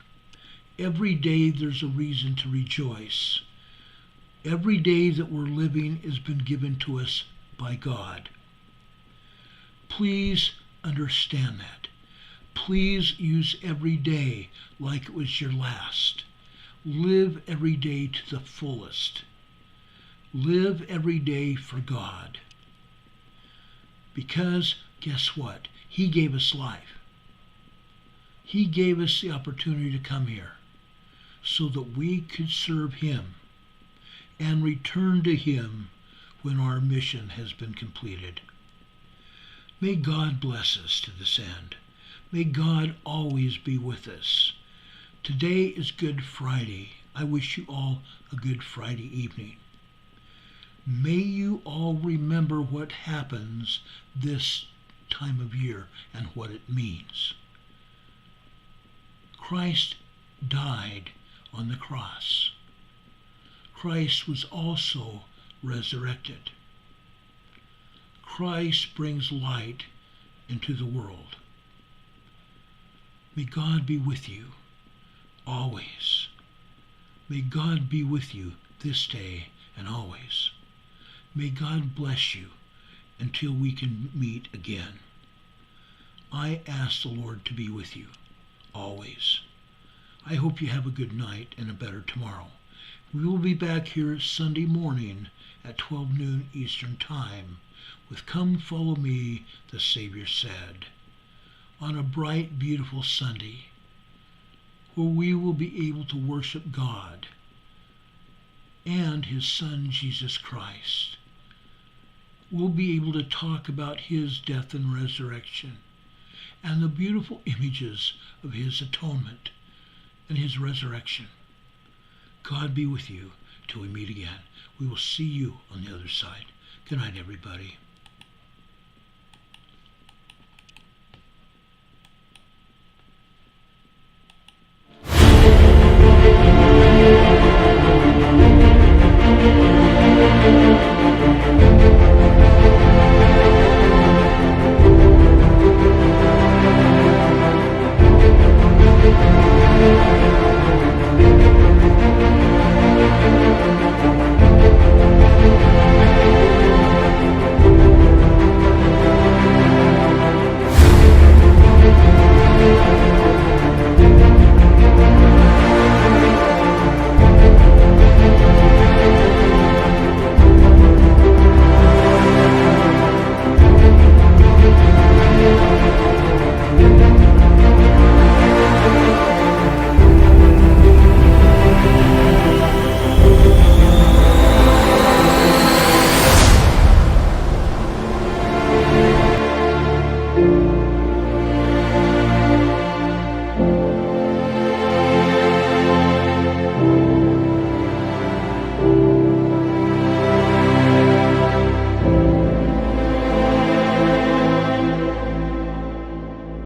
Every day there's a reason to rejoice. Every day that we're living has been given to us by God. Please understand that. Please use every day like it was your last. Live every day to the fullest. Live every day for God. Because, guess what? He gave us life. He gave us the opportunity to come here so that we could serve Him and return to Him when our mission has been completed. May God bless us to this end. May God always be with us. Today is Good Friday. I wish you all a Good Friday evening. May you all remember what happens this time of year and what it means. Christ died on the cross. Christ was also resurrected. Christ brings light into the world. May God be with you always. May God be with you this day and always. May God bless you until we can meet again. I ask the Lord to be with you always. I hope you have a good night and a better tomorrow. We will be back here Sunday morning at 12 noon Eastern Time with Come Follow Me, the Savior Said, on a bright, beautiful Sunday where we will be able to worship God and His Son, Jesus Christ. We'll be able to talk about His death and resurrection and the beautiful images of His atonement and His resurrection. God be with you till we meet again. We will see you on the other side. Good night, everybody.